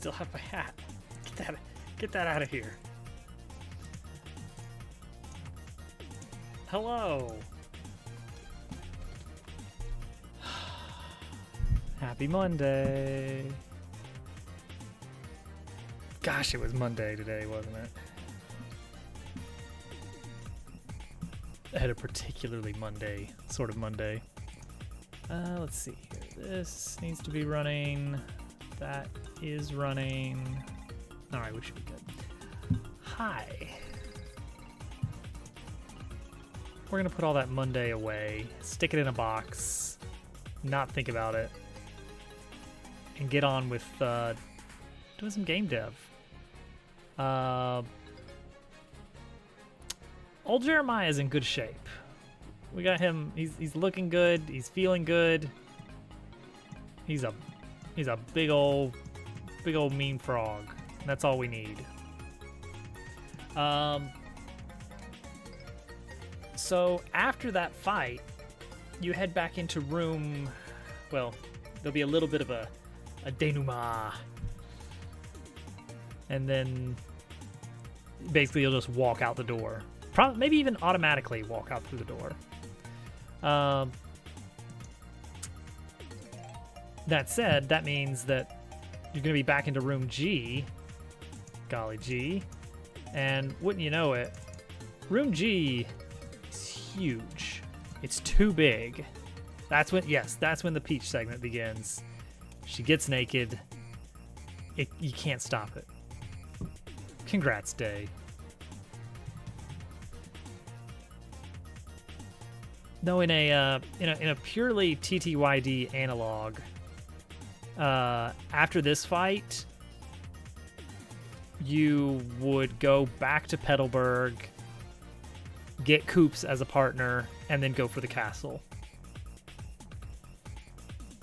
still have my hat. Get that out of here. Hello. Happy Monday. Gosh, it was Monday today, wasn't it? I had a particularly Monday, sort of Monday. Let's see here. This needs to be running. That is running. All right, we should be good. Hi. We're gonna put all that Monday away, stick it in a box, not think about it, and get on with doing some game dev. Old Jeremiah is in good shape. We got him. He's looking good. He's feeling good. He's a big old mean frog. That's all we need. So after that fight, you head back into room. Well, there'll be a little bit of a denouement, and then basically you'll just walk out the door. Probably, maybe even automatically walk out through the door. That said, that means that you're going to be back into room G. Golly G. And wouldn't you know it, room G is huge. It's too big. That's when the Peach segment begins. She gets naked. You can't stop it. Congrats, Day. No, in a purely TTYD analog, after this fight, you would go back to Petalburg, get Koops as a partner, and then go for the castle.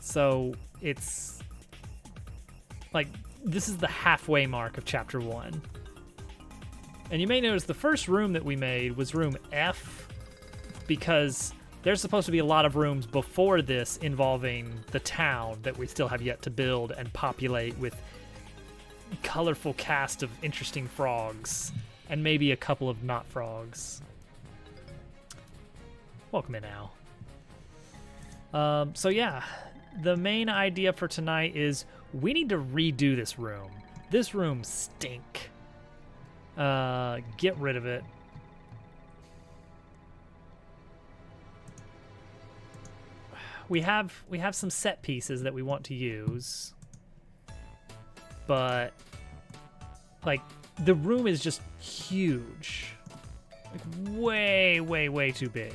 So it's like this is the halfway mark of chapter 1. And you may notice the first room that we made was room F, because there's supposed to be a lot of rooms before this involving the town that we still have yet to build and populate with colorful cast of interesting frogs and maybe a couple of not frogs. Welcome in, Al. So yeah, the main idea for tonight is we need to redo this room. This room stink. Get rid of it. We have some set pieces that we want to use, but like the room is just huge, like way too big.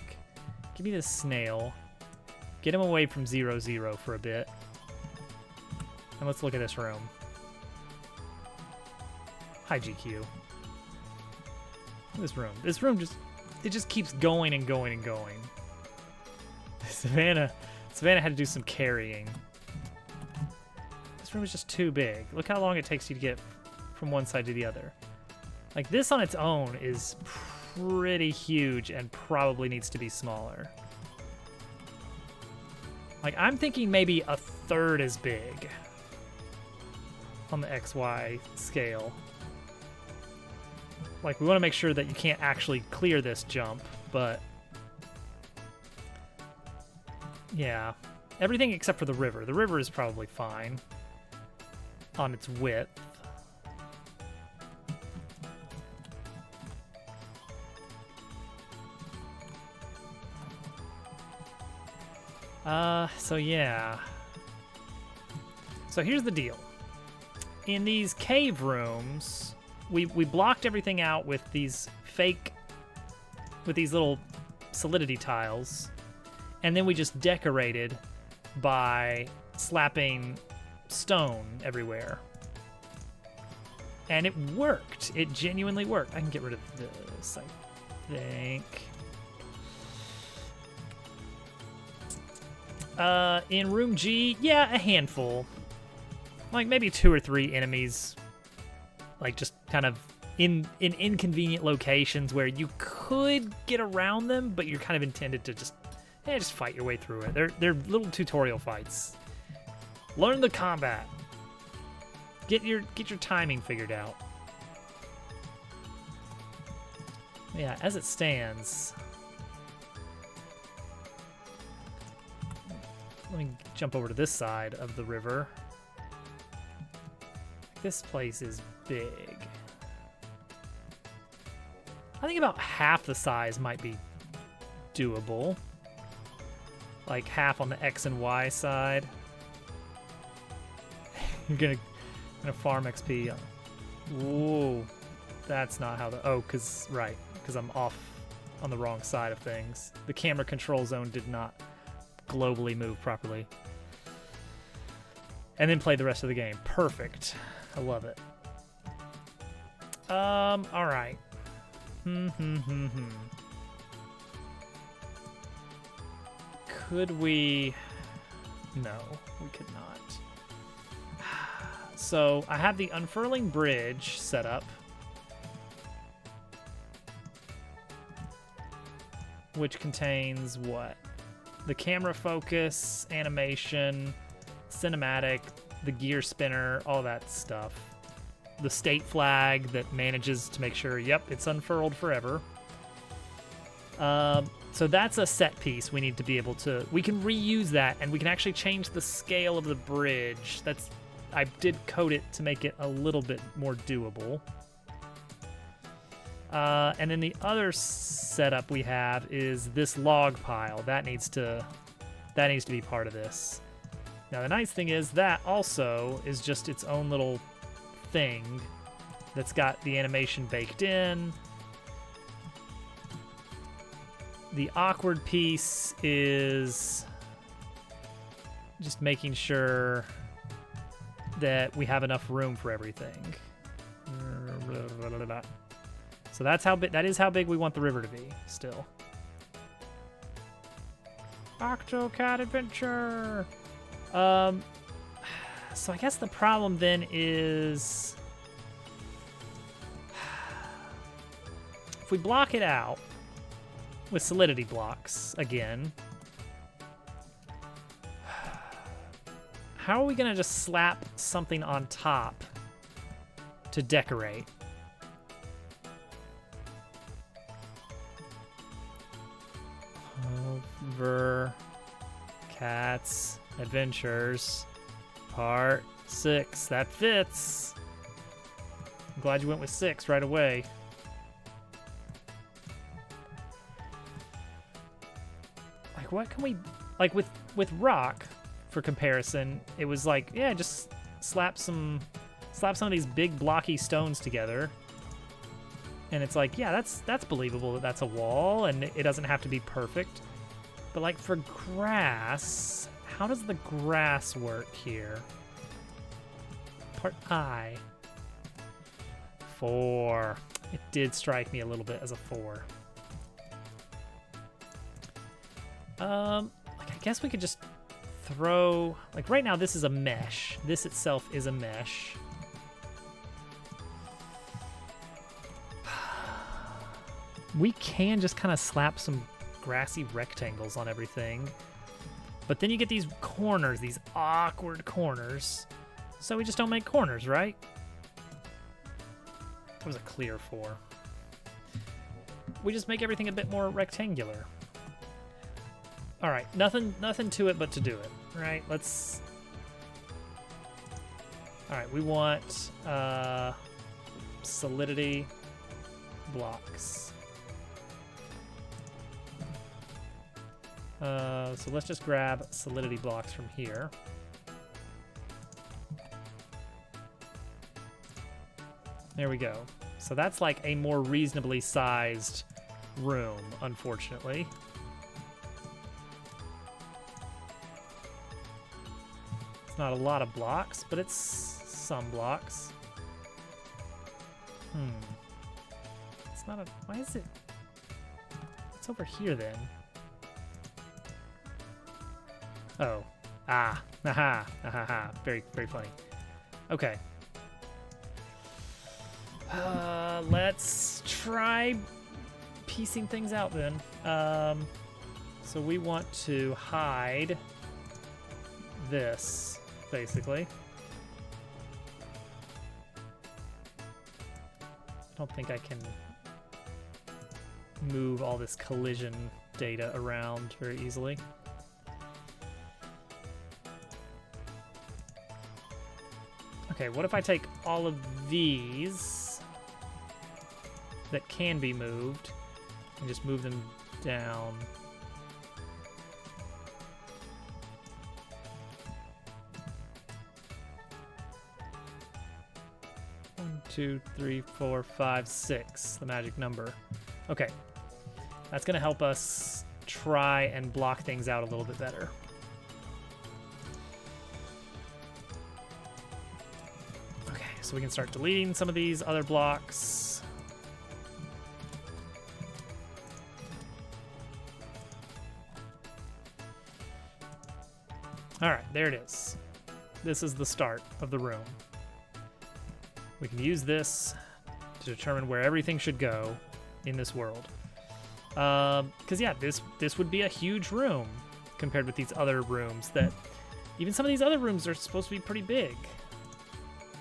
Give me this snail. Get him away from 0-0 for a bit, and let's look at this room. Hi, GQ. This room just keeps going and going and going. Savannah had to do some carrying. This room is just too big. Look how long it takes you to get from one side to the other. Like, this on its own is pretty huge and probably needs to be smaller. Like, I'm thinking maybe a third as big on the XY scale. Like, we want to make sure that you can't actually clear this jump, but yeah, everything except for the river. The river is probably fine on its width. So yeah. So here's the deal. In these cave rooms, we blocked everything out with these little solidity tiles. And then we just decorated by slapping stone everywhere. And it worked. It genuinely worked. I can get rid of this, I think. In room G, yeah, a handful. Like maybe 2 or 3 enemies. Like just kind of in inconvenient locations where you could get around them, but you're kind of intended to just fight your way through it. They're little tutorial fights. Learn the combat. Get your timing figured out. Yeah, as it stands. Let me jump over to this side of the river. This place is big. I think about half the size might be doable. Like half on the X and Y side. You're gonna farm XP. Whoa, that's not how the, oh, cause I'm off on the wrong side of things. The camera control zone did not globally move properly. And then play the rest of the game. Perfect. I love it. All right. Could we? No, we could not. So I have the unfurling bridge set up, which contains what? The camera focus, animation, cinematic, the gear spinner, all that stuff. The state flag that manages to make sure, yep, it's unfurled forever. So that's a set piece we need to be able to, we can reuse that, and we can actually change the scale of the bridge. I did code it to make it a little bit more doable. And then the other setup we have is this log pile. That needs to be part of this. Now the nice thing is that also is just its own little thing that's got the animation baked in. The awkward piece is just making sure that we have enough room for everything. So that's how big, that is how big we want the river to be still. Octocat Adventure. So I guess the problem then is if we block it out with solidity blocks again, how are we gonna just slap something on top to decorate? Over Cats Adventures Part 6. That fits. I'm glad you went with 6 right away. Like, what can we, like with rock, for comparison, it was like, yeah, just slap some of these big blocky stones together. And it's like, yeah, that's believable that that's a wall and it doesn't have to be perfect. But like for grass, how does the grass work here? Part I. 4. It did strike me a little bit as a 4. Like I guess we could just throw, like right now this is a mesh. This itself is a mesh. We can just kind of slap some grassy rectangles on everything. But then you get these corners, these awkward corners. So we just don't make corners, right? That was a clear 4. We just make everything a bit more rectangular. All right, nothing to it but to do it, right? Let's... All right, we want solidity blocks. So let's just grab solidity blocks from here. There we go. So that's like a more reasonably sized room, unfortunately. It's not a lot of blocks, but it's some blocks. It's not a, why is it? It's over here then. Oh, very, very funny. Okay. Let's try piecing things out then. So we want to hide this, basically. don't think I can move all this collision data around very easily. Okay, what if I take all of these that can be moved and just move them down? One, two, three, four, five, six, the magic number. Okay, that's gonna help us try and block things out a little bit better. So we can start deleting some of these other blocks. All right, there it is. This is the start of the room. We can use this to determine where everything should go in this world. Because yeah, this would be a huge room compared with these other rooms that, even some of these other rooms are supposed to be pretty big.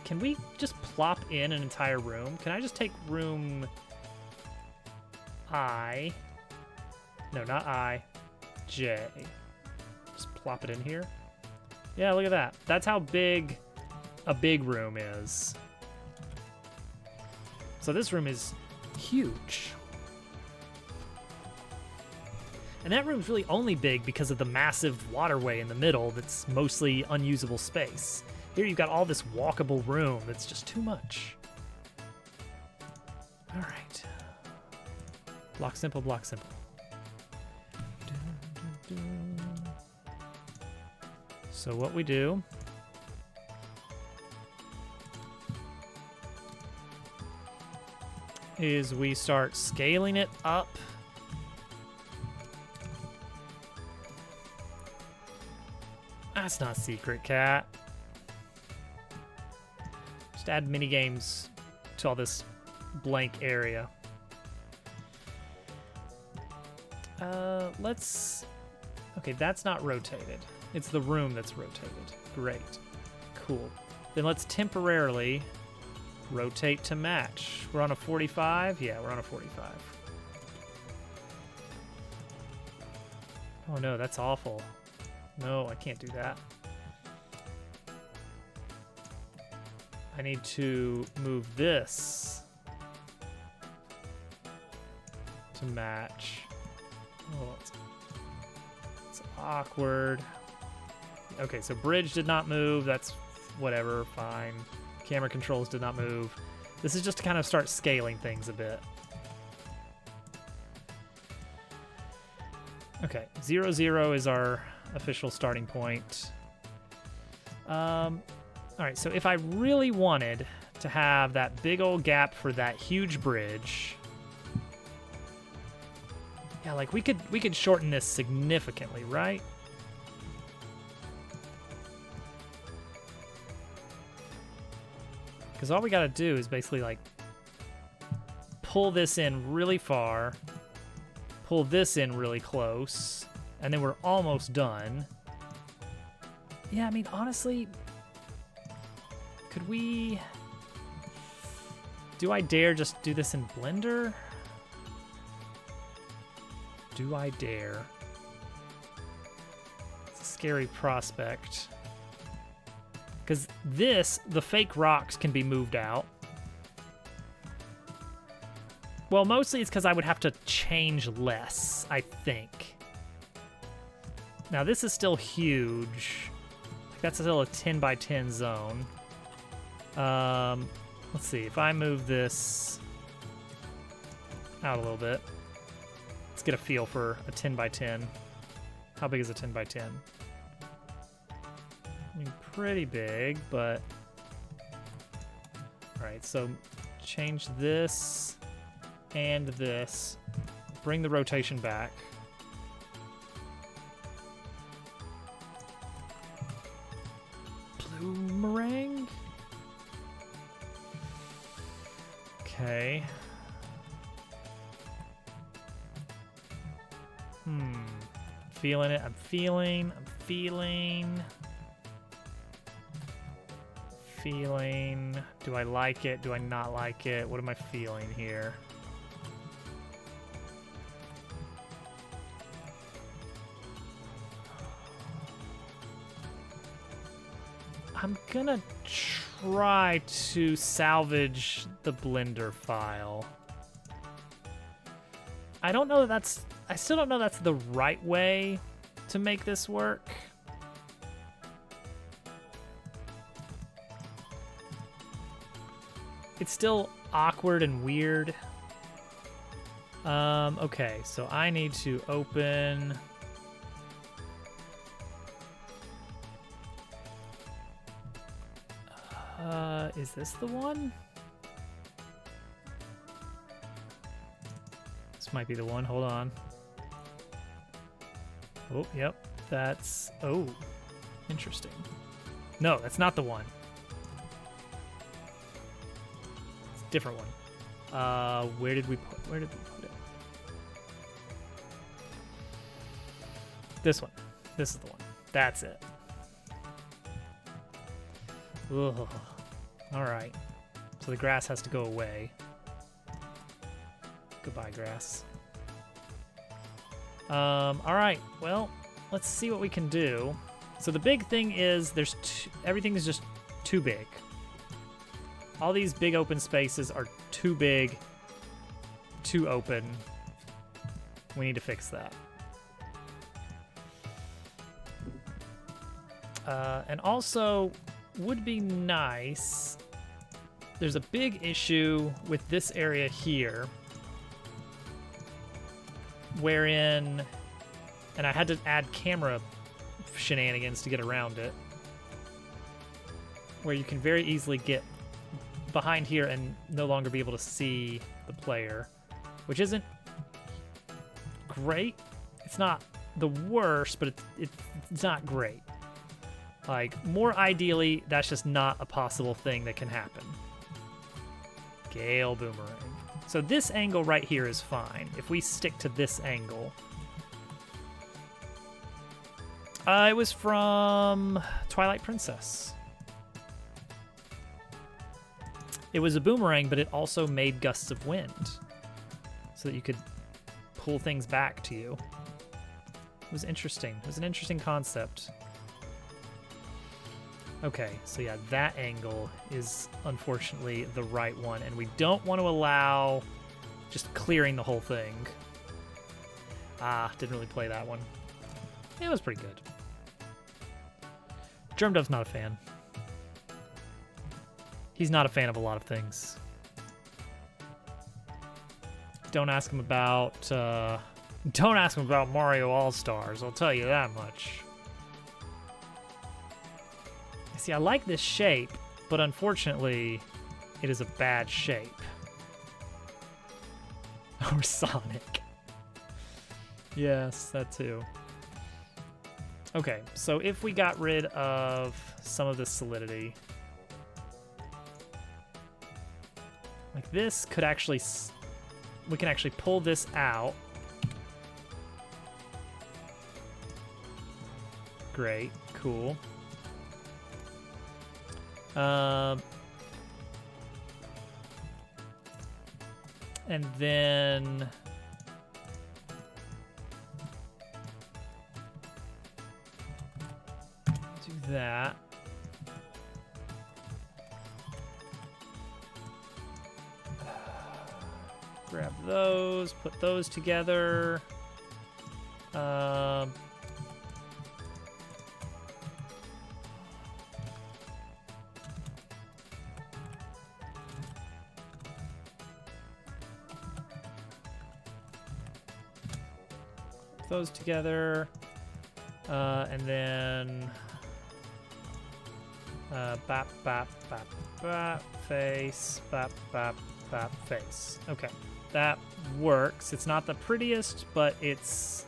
Can we just plop in an entire room? Can I just take room I? No, not I. J. Just plop it in here. Yeah, look at that. That's how big a big room is. So this room is huge. And that room's really only big because of the massive waterway in the middle that's mostly unusable space. Here you've got all this walkable room that's just too much. All right. Block simple, block simple. So what we do is we start scaling it up. That's not secret, cat. Just add mini games to all this blank area. Okay, that's not rotated. It's the room that's rotated. Great. Cool. Then let's temporarily rotate to match. We're on a 45? Yeah, we're on a 45. Oh no, that's awful. No, I can't do that. I need to move this to match. Oh, it's awkward. Okay, so bridge did not move. That's whatever, fine. Camera controls did not move. This is just to kind of start scaling things a bit. Okay, 0, 0 is our official starting point. All right, so if I really wanted to have that big old gap for that huge bridge, yeah, like we could shorten this significantly, right? Because all we got to do is basically like pull this in really far, pull this in really close, and then we're almost done. Yeah, I mean, honestly, could we... Do I dare just do this in Blender? Do I dare? It's a scary prospect. Because this, the fake rocks can be moved out. Well, mostly it's because I would have to change less, I think. Now, this is still huge. That's still a 10 by 10 zone. Let's see, if I move this out a little bit, let's get a feel for a 10 by 10. How big is a 10 by 10? I mean, pretty big, but... Alright, so change this and this. Bring the rotation back. Bloomerang? Okay. Feeling it. I'm feeling feeling? Do I like it? Do I not like it? What am I feeling here? I'm gonna try to salvage the Blender file. I don't know that that's... I still don't know that's the right way to make this work. It's still awkward and weird. Okay, so I need to open... is this the one? This might be the one. Hold on. Oh, yep. That's... Oh, interesting. No, that's not the one. It's a different one. Where did we put it? This one. This is the one. That's it. Ugh. All right. So the grass has to go away. Goodbye, grass. All right. Well, let's see what we can do. So the big thing is everything is just too big. All these big open spaces are too big, too open. We need to fix that. And also, would be nice. There's a big issue with this area here, wherein, and I had to add camera shenanigans to get around it, where you can very easily get behind here and no longer be able to see the player, which isn't great. It's not the worst, but it's not great. Like, more ideally, that's just not a possible thing that can happen. Gale Boomerang. So this angle right here is fine. If we stick to this angle. It was from Twilight Princess. It was a boomerang, but it also made gusts of wind. So that you could pull things back to you. It was interesting. It was an interesting concept. Okay, so yeah, that angle is unfortunately the right one, and we don't want to allow just clearing the whole thing. Ah, didn't really play that one. It was pretty good. Germdove's not a fan. He's not a fan of a lot of things. Don't ask him about Mario All-Stars, I'll tell you that much. See, I like this shape, but unfortunately, it is a bad shape. Or Sonic. Yes, that too. Okay, so if we got rid of some of the solidity, like this could actually, we can actually pull this out. Great, cool. And then do that. Grab those, put those together. Those together, and then bap, bap, bap, bap, face, bap, bap, bap, face. Okay, that works. It's not the prettiest, but it's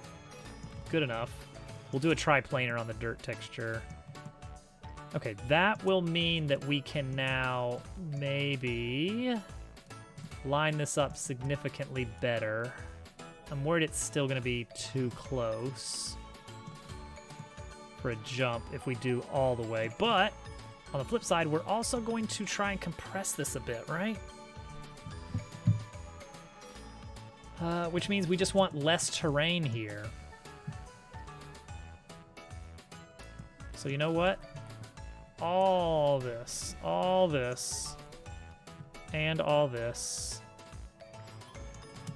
good enough. We'll do a triplanar on the dirt texture. Okay, that will mean that we can now maybe line this up significantly better. I'm worried it's still going to be too close for a jump if we do all the way, but on the flip side, we're also going to try and compress this a bit, right? Which means we just want less terrain here. So you know what? All this, and all this.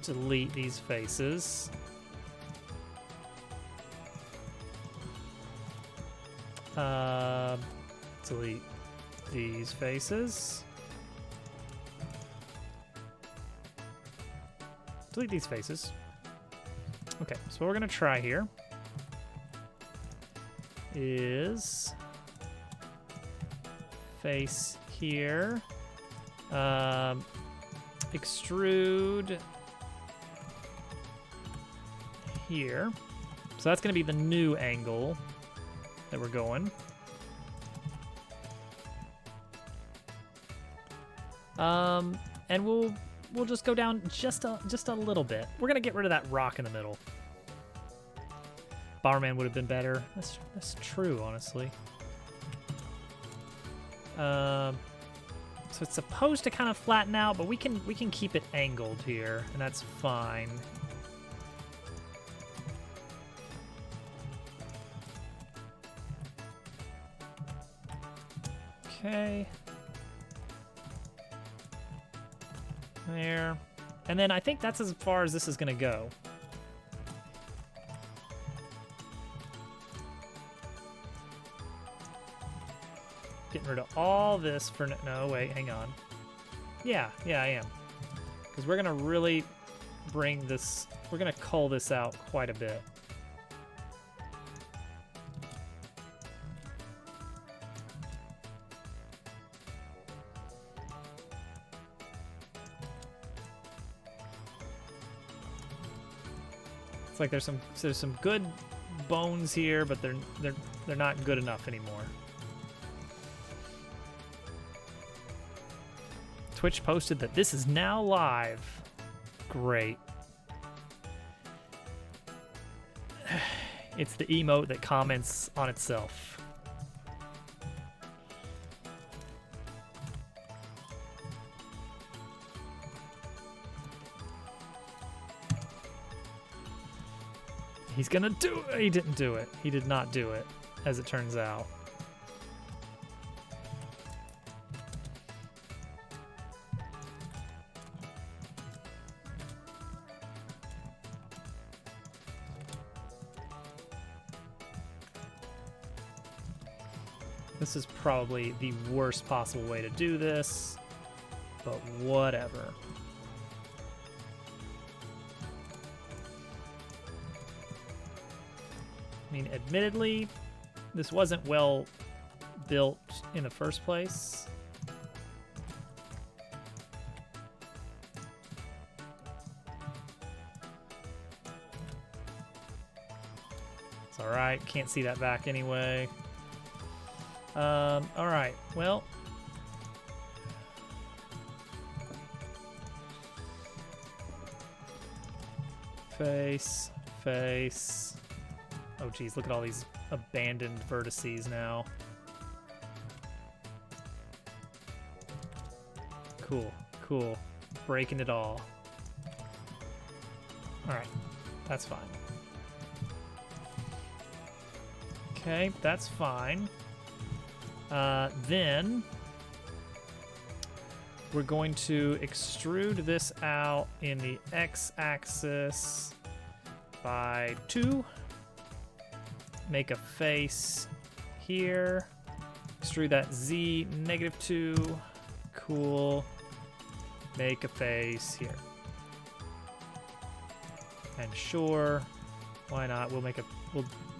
Delete these faces. Delete these faces. Delete these faces. Okay, so what we're gonna try here is face here. Extrude here. So that's gonna be the new angle that we're going. And we'll just go down just a little bit. We're gonna get rid of that rock in the middle. Bomberman would have been better. That's true, honestly. So it's supposed to kind of flatten out, but we can keep it angled here, and that's fine. Okay. There. And then I think that's as far as this is gonna go. Getting rid of all this for no, wait, hang on. Yeah, I am. Because we're gonna really bring this, we're gonna cull this out quite a bit. It's like there's some good bones here, but they're not good enough anymore. Twitch posted that this is now live. Great. It's the emote that comments on itself. He's gonna do it. He didn't do it. He did not do it, as it turns out. This is probably the worst possible way to do this, but whatever. I mean, admittedly, this wasn't well built in the first place. It's all right. Can't see that back anyway. All right. Well, face. Oh, geez, look at all these abandoned vertices now. Cool. Breaking it all. All right, that's fine. Okay, that's fine. Then we're going to extrude this out in the x-axis by 2. Make a face here. Extrude that Z, -2. Cool. Make a face here. And sure, why not?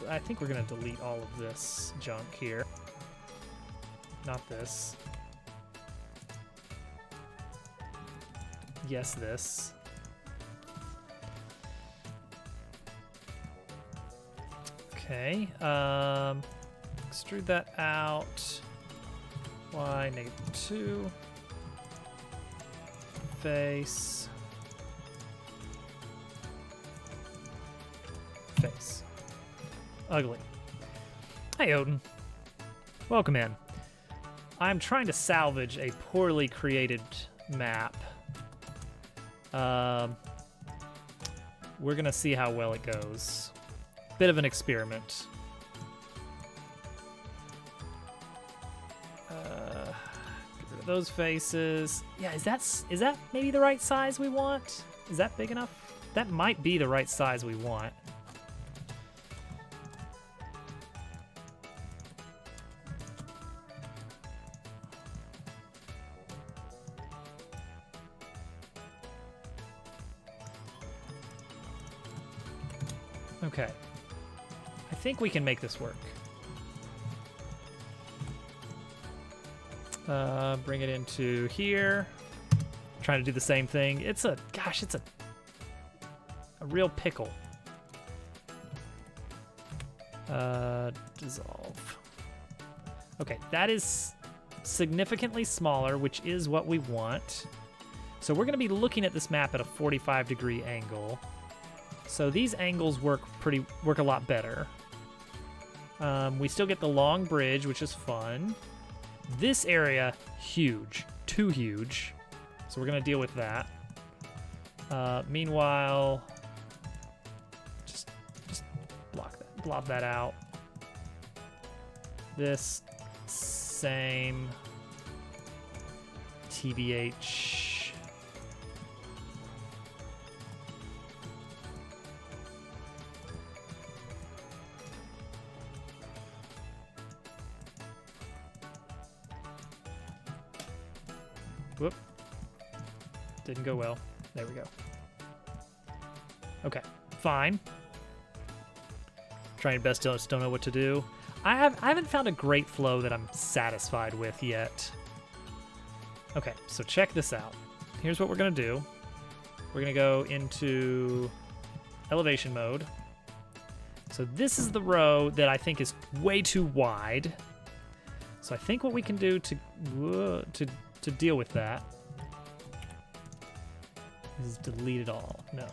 I think we're gonna delete all of this junk here. Not this. Yes, this. Okay, extrude that out. Y, -2. Face. Ugly. Hey, Odin. Welcome in. I'm trying to salvage a poorly created map. We're gonna see how well it goes. Bit of an experiment. Get rid of those faces. Yeah, is that maybe the right size we want? Is that big enough? That might be the right size we want. Okay. I think we can make this work. Bring it into here. Trying to do the same thing. It's a real pickle. Dissolve. Okay, that is significantly smaller, which is what we want. So we're going to be looking at this map at a 45-degree angle. So these angles work a lot better. We still get the long bridge, which is fun. This area, huge, too huge. So we're gonna deal with that. Meanwhile, just blob that out. This same TBH. Whoop. Didn't go well. There we go. Okay, fine. Trying best, just don't know what to do. I haven't found a great flow that I'm satisfied with yet. Okay, so check this out. Here's what we're gonna do. We're gonna go into elevation mode. So this is the row that I think is way too wide. So I think what we can do to deal with that is delete it all. No.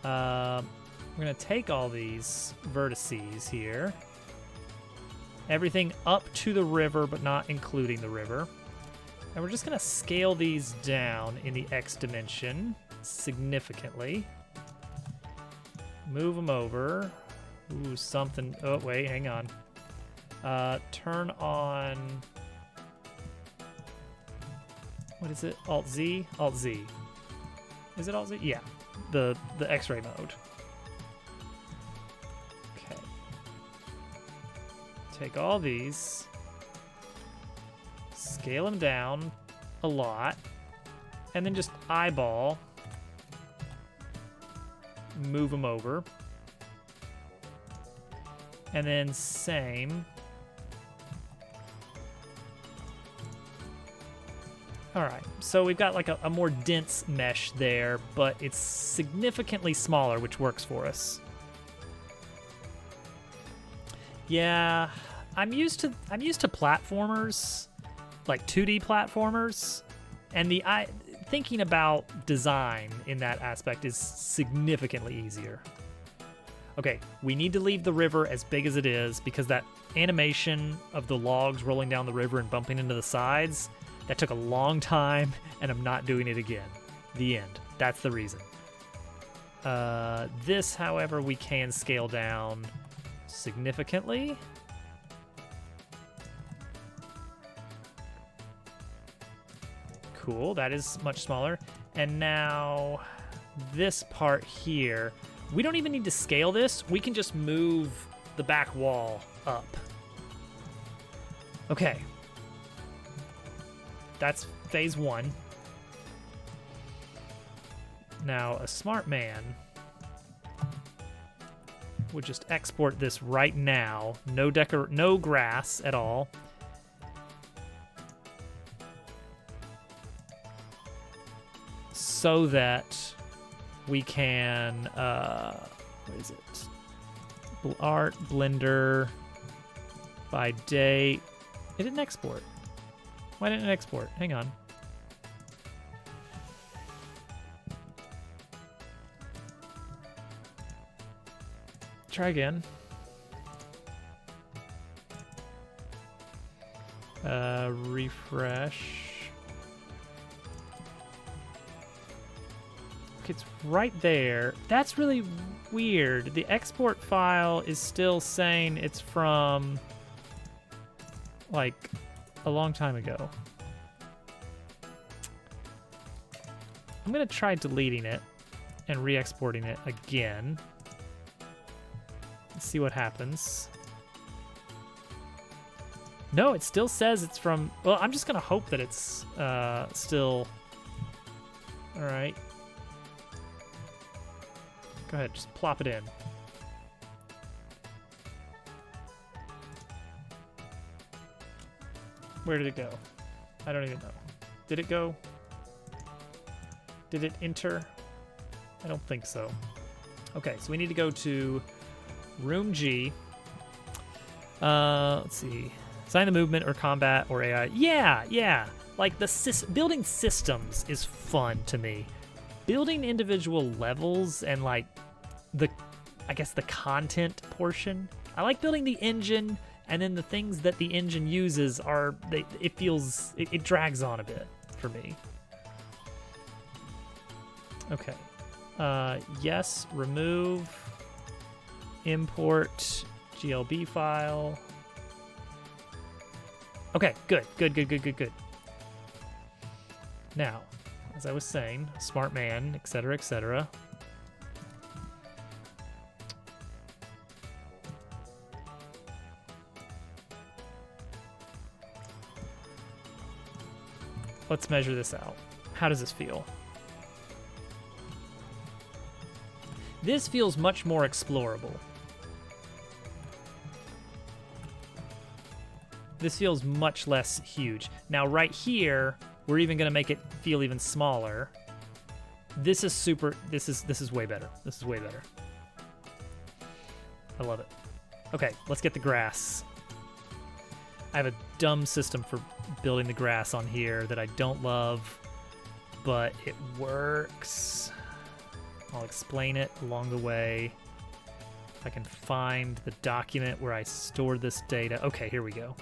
We're gonna take all these vertices here. Everything up to the river, but not including the river. And we're just gonna scale these down in the X dimension significantly. Move them over. Ooh, something. Oh, wait, hang on. Turn on. What is it? Alt Z? Alt Z. Is it Alt Z? Yeah. The X-ray mode. Okay. Take all these. Scale them down a lot. And then just eyeball. Move them over. And then same. All right, so we've got like a more dense mesh there, but it's significantly smaller, which works for us. Yeah, I'm used to platformers, like 2D platformers, and thinking about design in that aspect is significantly easier. Okay, we need to leave the river as big as it is because that animation of the logs rolling down the river and bumping into the sides, that took a long time, and I'm not doing it again. The end. That's the reason. This, however, we can scale down significantly. Cool, that is much smaller. And now this part here, we don't even need to scale this. We can just move the back wall up. Okay. That's phase one. Now, a smart man would just export this right now. No grass at all. So that we can, what is it? Art, Blender, by date. It didn't export. Why didn't it export? Hang on. Try again. Refresh. Okay, it's right there. That's really weird. The export file is still saying it's from like a long time ago. I'm gonna try deleting it and re-exporting it again. Let's see what happens. No, it still says it's from, well, I'm just gonna hope that it's still, all right. Go ahead, just plop it in. Where did it go? I don't even know. Did it go? Did it enter? I don't think so. Okay, so we need to go to room G. Let's see. Assign the movement or combat or AI. Yeah. Like building systems is fun to me. Building individual levels and like I guess the content portion. I like building the engine, and then the things that the engine uses it drags on a bit for me. Okay. Yes, remove, import GLB file. Okay, good. Now, as I was saying, smart man, etc., etc. Let's measure this out. How does this feel? This feels much more explorable. This feels much less huge. Now, right here, we're even going to make it feel even smaller. This is way better. This is way better. I love it. Okay, let's get the grass. I have a dumb system for building the grass on here that I don't love, but it works. I'll explain it along the way. If I can find the document where I stored this data. Okay, here we go.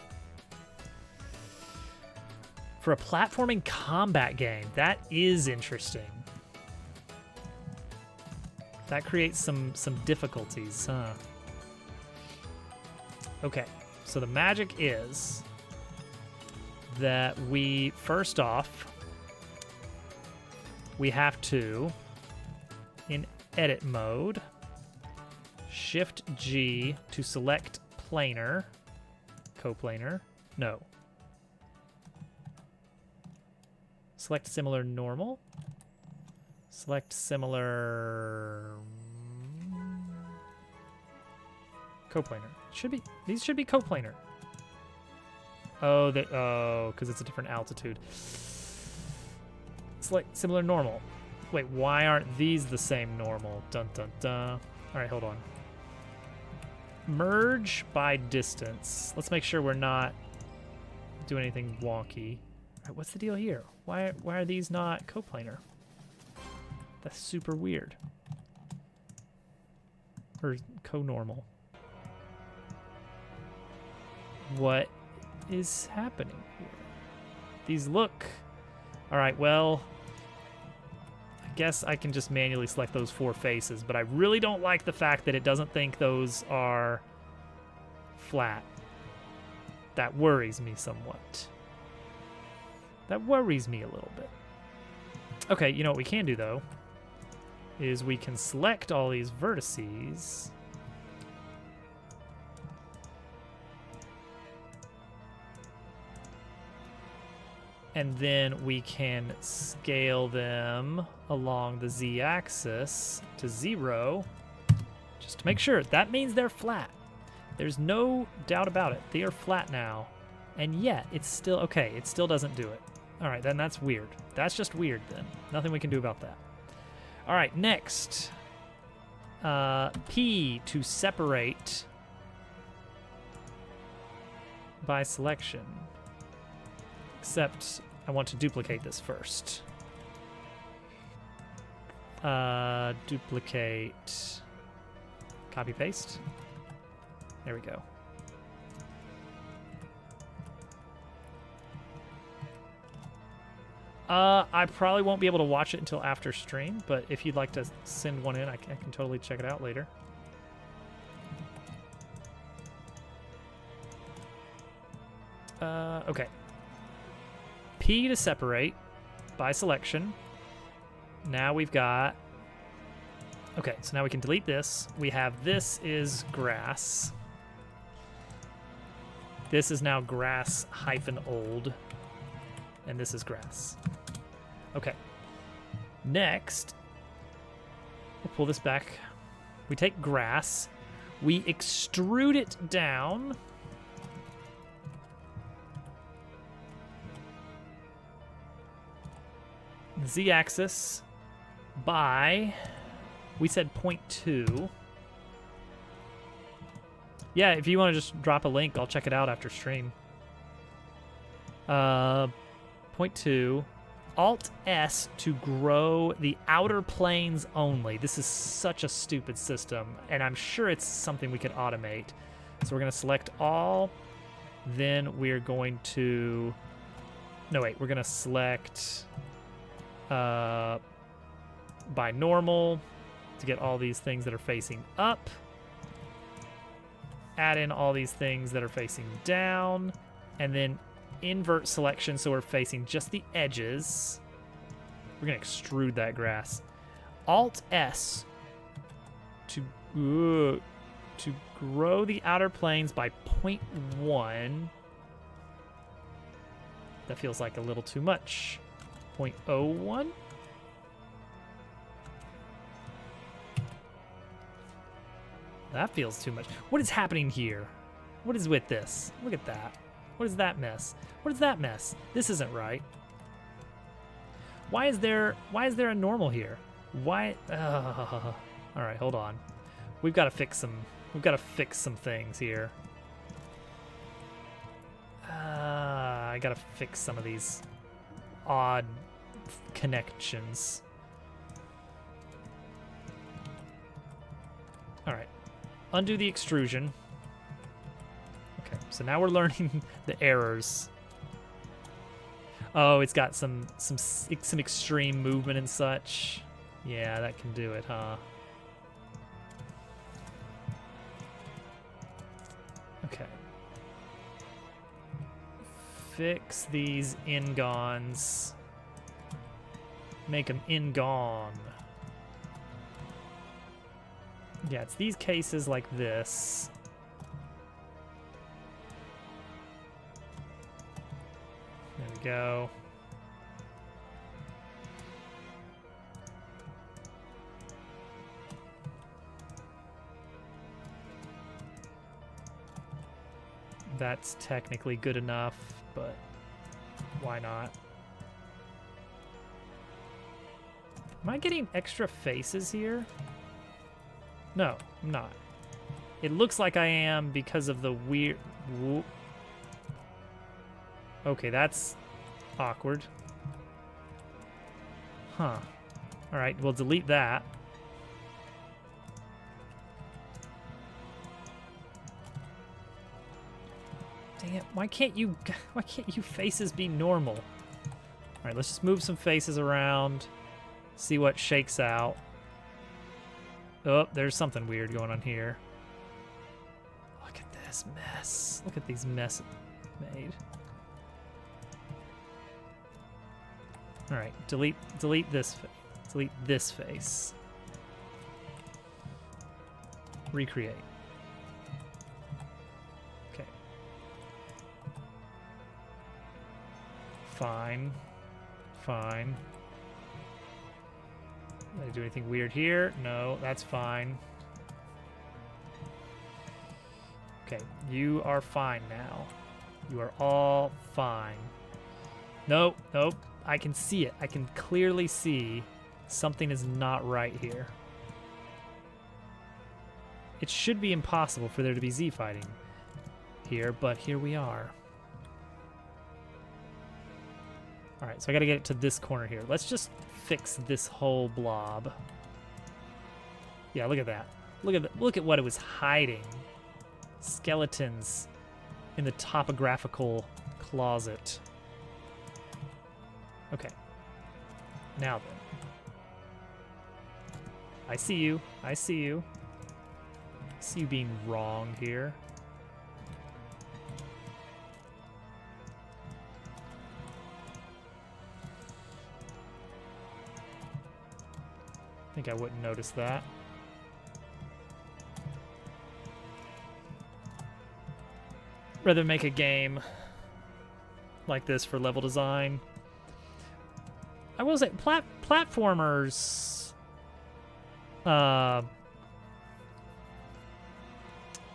For a platforming combat game, that is interesting. That creates some difficulties, huh? Okay, so the magic is that we, first off, we have to, in edit mode, Shift G to select planar, coplanar, no. Select similar normal. Select similar coplanar. These should be coplanar. Oh, because it's a different altitude. Select similar normal. Wait, why aren't these the same normal? Dun dun dun. All right, hold on. Merge by distance. Let's make sure we're not doing anything wonky. All right, what's the deal here? Why are these not coplanar? That's super weird. Or co-normal. What is happening here? These look... All right, well, I guess I can just manually select those four faces, but I really don't like the fact that it doesn't think those are flat. That worries me somewhat. That worries me a little bit. Okay, you know what we can do, though, is we can select all these vertices. And then we can scale them along the z-axis to 0, just to make sure. That means they're flat. There's no doubt about it. They are flat now. And yet, it's still, okay, it still doesn't do it. All right, then that's weird. That's just weird then. Nothing we can do about that. All right, next. P to separate by selection. Except I want to duplicate this first. Duplicate. Copy paste. There we go. I probably won't be able to watch it until after stream, but if you'd like to send one in, I can totally check it out later. Okay. P to separate by selection. Now we've got... Okay, so now we can delete this. We have this is grass. This is now grass hyphen old. And this is grass. Okay. Next, we'll pull this back. We take grass. We extrude it down. The z-axis by, we said 0.2. Yeah, if you want to just drop a link, I'll check it out after stream. 0.2. Alt-S to grow the outer planes only. This is such a stupid system, and I'm sure it's something we could automate. So we're going to select all. Then we're going to... No, wait. We're going to select by normal to get all these things that are facing up. Add in all these things that are facing down. And then invert selection so we're facing just the edges. We're going to extrude that grass. Alt-S to grow the outer planes by 0.1. That feels like a little too much. 0.01. That feels too much. What is happening here? What is with this? Look at that. What is that mess? What is that mess? This isn't right. Why is there a normal here? Why? All right, hold on. We've got to fix some things here. I got to fix some of these odd connections. All right. Undo the extrusion. Okay, so now we're learning the errors. Oh, it's got some extreme movement and such. Yeah, that can do it, huh? Okay. Fix these ingons. Make them ingone. Yeah, it's these cases like this. There we go. That's technically good enough, but why not? Am I getting extra faces here? No, I'm not. It looks like I am because of the weird... Whoop. Okay, that's awkward. Huh. Alright, we'll delete that. Dang it, why can't you faces be normal? Alright, let's just move some faces around. See what shakes out. Oh, there's something weird going on here. Look at this mess. Look at these messes made. All right, delete this face. Recreate. Okay. Fine. Did I do anything weird here? No, that's fine. Okay, you are fine now. You are all fine. Nope. I can see it. I can clearly see something is not right here. It should be impossible for there to be Z fighting here, but here we are. All right, so I got to get it to this corner here. Let's just fix this whole blob. Yeah, look at that. Look at what it was hiding. Skeletons in the topographical closet. Okay, Now then. I see you. I see you. I see you being wrong here. I think I wouldn't notice that. Rather make a game like this for level design. I will say, platformers, not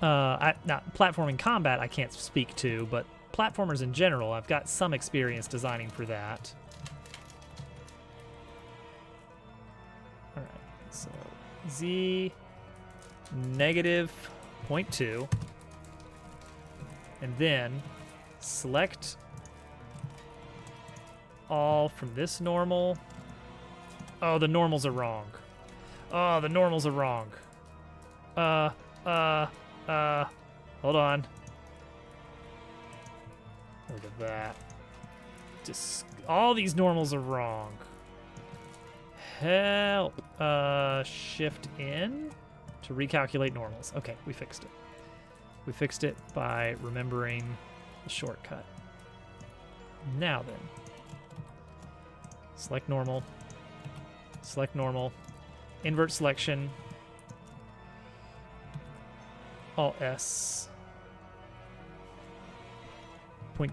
platforming combat I can't speak to, but platformers in general, I've got some experience designing for that. All right, so Z -0.2, and then select all from this normal. Oh, the normals are wrong. Oh, the normals are wrong. Hold on. Look at that. Just, all these normals are wrong. Help. Shift in to recalculate normals. Okay, we fixed it. We fixed it by remembering the shortcut. Now then. Select normal. Select normal. Invert selection. Alt S. Point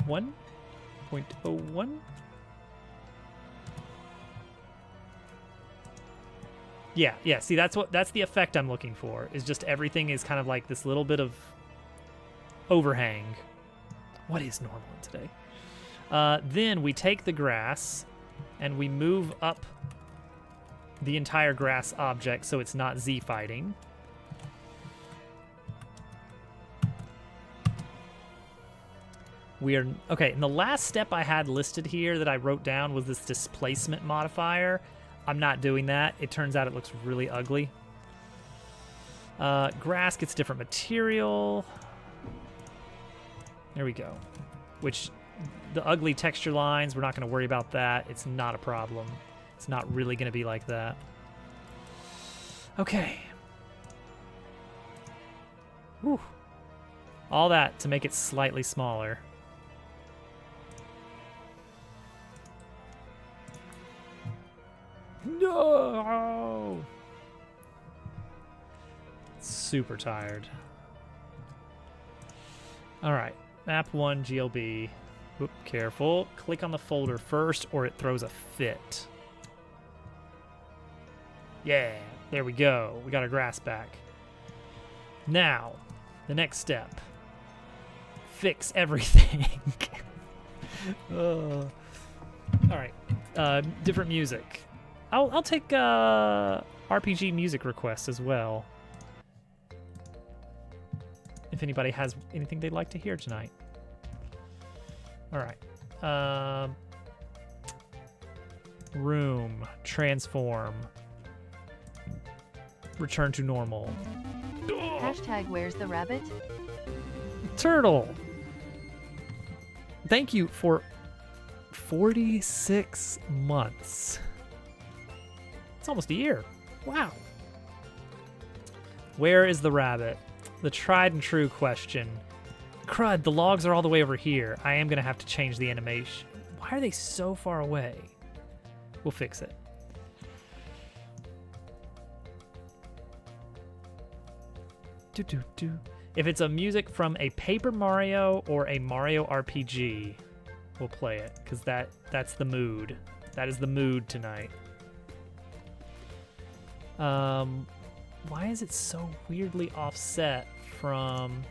1. 0.01. Yeah, see, that's the effect I'm looking for, is just everything is kind of like this little bit of overhang. What is normal today? Then we take the grass and we move up the entire grass object so it's not Z fighting. We are, okay, and the last step I had listed here that I wrote down was this displacement modifier. I'm not doing that. It turns out it looks really ugly. Grass gets different material. There we go. Which, the ugly texture lines, we're not going to worry about that. It's not a problem. It's not really going to be like that. Okay. Whew. All that to make it slightly smaller. No! Super tired. All right, map 1 GLB. Oop, careful. Click on the folder first or it throws a fit. Yeah, there we go. We got our grass back. Now, the next step. Fix everything. All right, different music. I'll take RPG music requests as well. If anybody has anything they'd like to hear tonight. All right. Room, transform, return to normal. Hashtag where's the rabbit? Turtle. Thank you for 46 months. It's almost a year. Wow. Where is the rabbit? The tried and true question. Crud, the logs are all the way over here. I am going to have to change the animation. Why are they so far away? We'll fix it. If it's a music from a Paper Mario or a Mario RPG, we'll play it, because that's the mood. That is the mood tonight. Why is it so weirdly offset from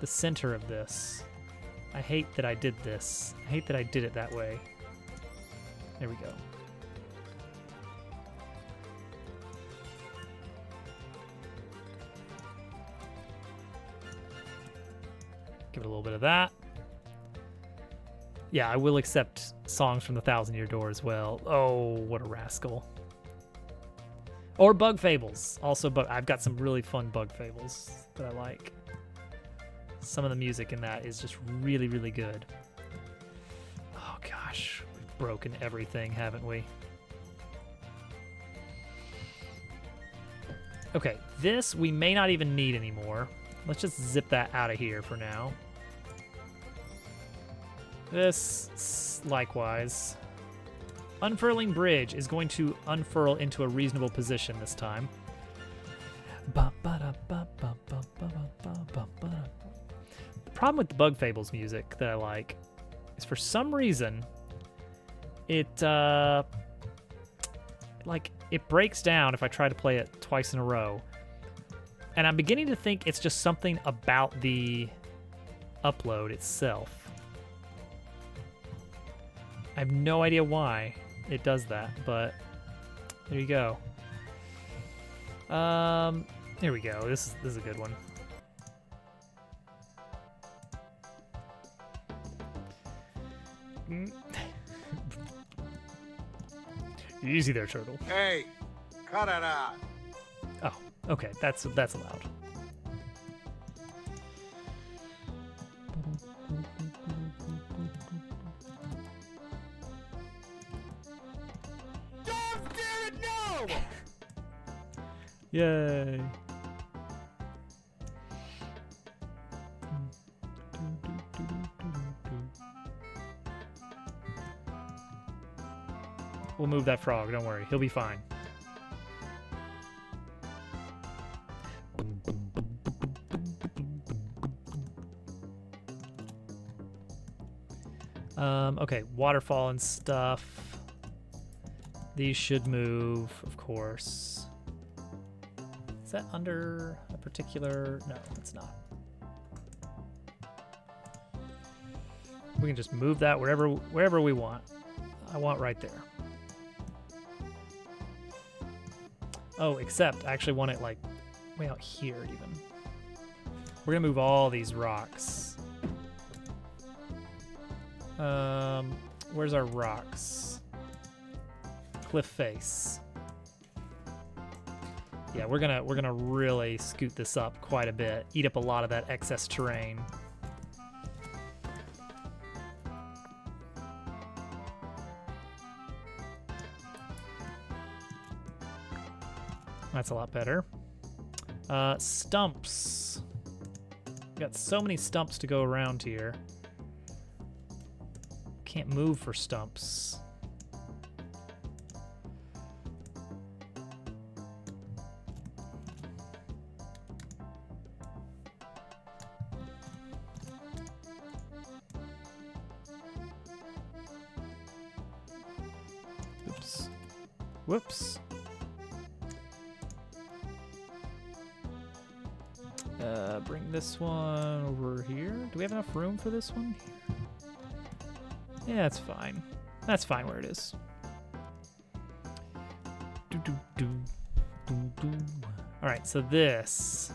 the center of this? I hate that I did this. I hate that I did it that way. There we go. Give it a little bit of that. Yeah, I will accept songs from the Thousand Year Door as well. Oh, what a rascal. Or Bug Fables. Also, I've got some really fun Bug Fables that I like. Some of the music in that is just really, really good. Oh gosh, we've broken everything, haven't we? Okay, this we may not even need anymore. Let's just zip that out of here for now. This, likewise. Unfurling bridge is going to unfurl into a reasonable position this time. The problem with the Bug Fables music that I like is for some reason it it breaks down if I try to play it twice in a row. And I'm beginning to think it's just something about the upload itself. I have no idea why it does that, but there you go. Here we go. This is a good one. Easy there, turtle. Hey, cut it out. Oh, okay. That's allowed. Yay. We'll move that frog, don't worry. He'll be fine. Okay, waterfall and stuff. These should move, of course. Is that under a particular... No, it's not. We can just move that wherever we want. I want right there. Oh, except I actually want it like way out here even. We're gonna move all these rocks. Where's our rocks? Cliff face. Yeah, we're gonna really scoot this up quite a bit, eat up a lot of that excess terrain. That's a lot better. Stumps. We got so many stumps to go around here. Can't move for stumps. Oops. Whoops. Bring this one over here. Do we have enough room for this one? Yeah, that's fine. That's fine where it is. All right, so this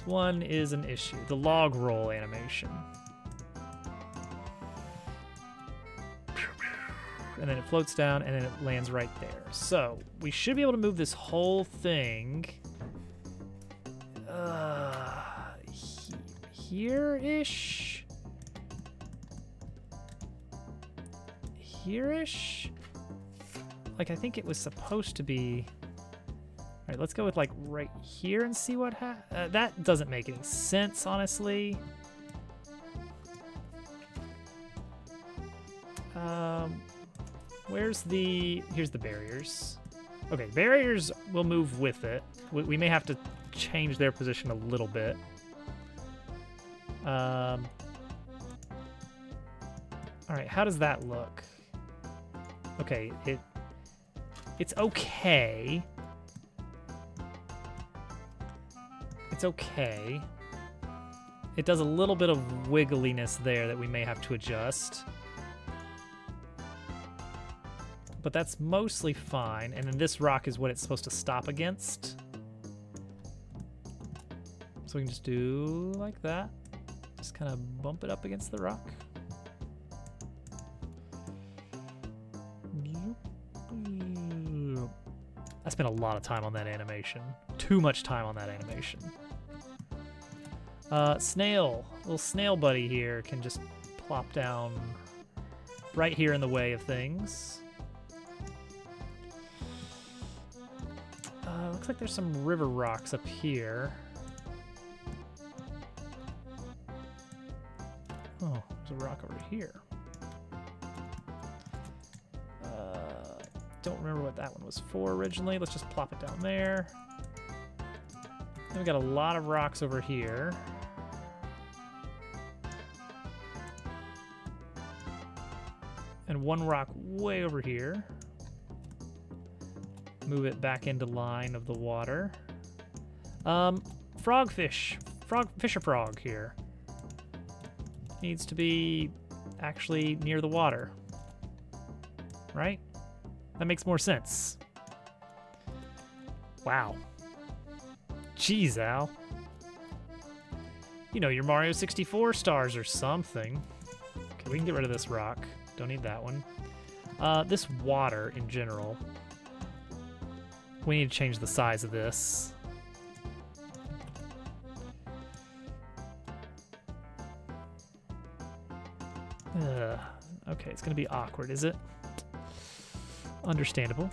one is an issue. The log roll animation. And then it floats down and then it lands right there. So we should be able to move this whole thing here-ish? Here-ish? Like, I think it was supposed to be... All right, let's go with, like, right here and see what that doesn't make any sense, honestly. Here's the barriers. Okay, barriers will move with it. We may have to change their position a little bit. All right, how does that look? Okay, it's okay. It's okay. It does a little bit of wiggliness there that we may have to adjust. But that's mostly fine. And then this rock is what it's supposed to stop against. So we can just do like that. Just kind of bump it up against the rock. I spent a lot of time on that animation. Too much time on that animation. Snail, little snail buddy here can just plop down right here in the way of things. Looks like there's some river rocks up here. Oh, there's a rock over here. Don't remember what that one was for originally. Let's just plop it down there. Then we got a lot of rocks over here. And one rock way over here. Move it back into line of the water. Frogfish. Fisher frog here. Needs to be actually near the water. Right? That makes more sense. Wow. Jeez, Al. You know, your Mario 64 stars or something. Okay, we can get rid of this rock. Don't need that one. This water in general. We need to change the size of this. Okay, it's gonna be awkward, is it? Understandable.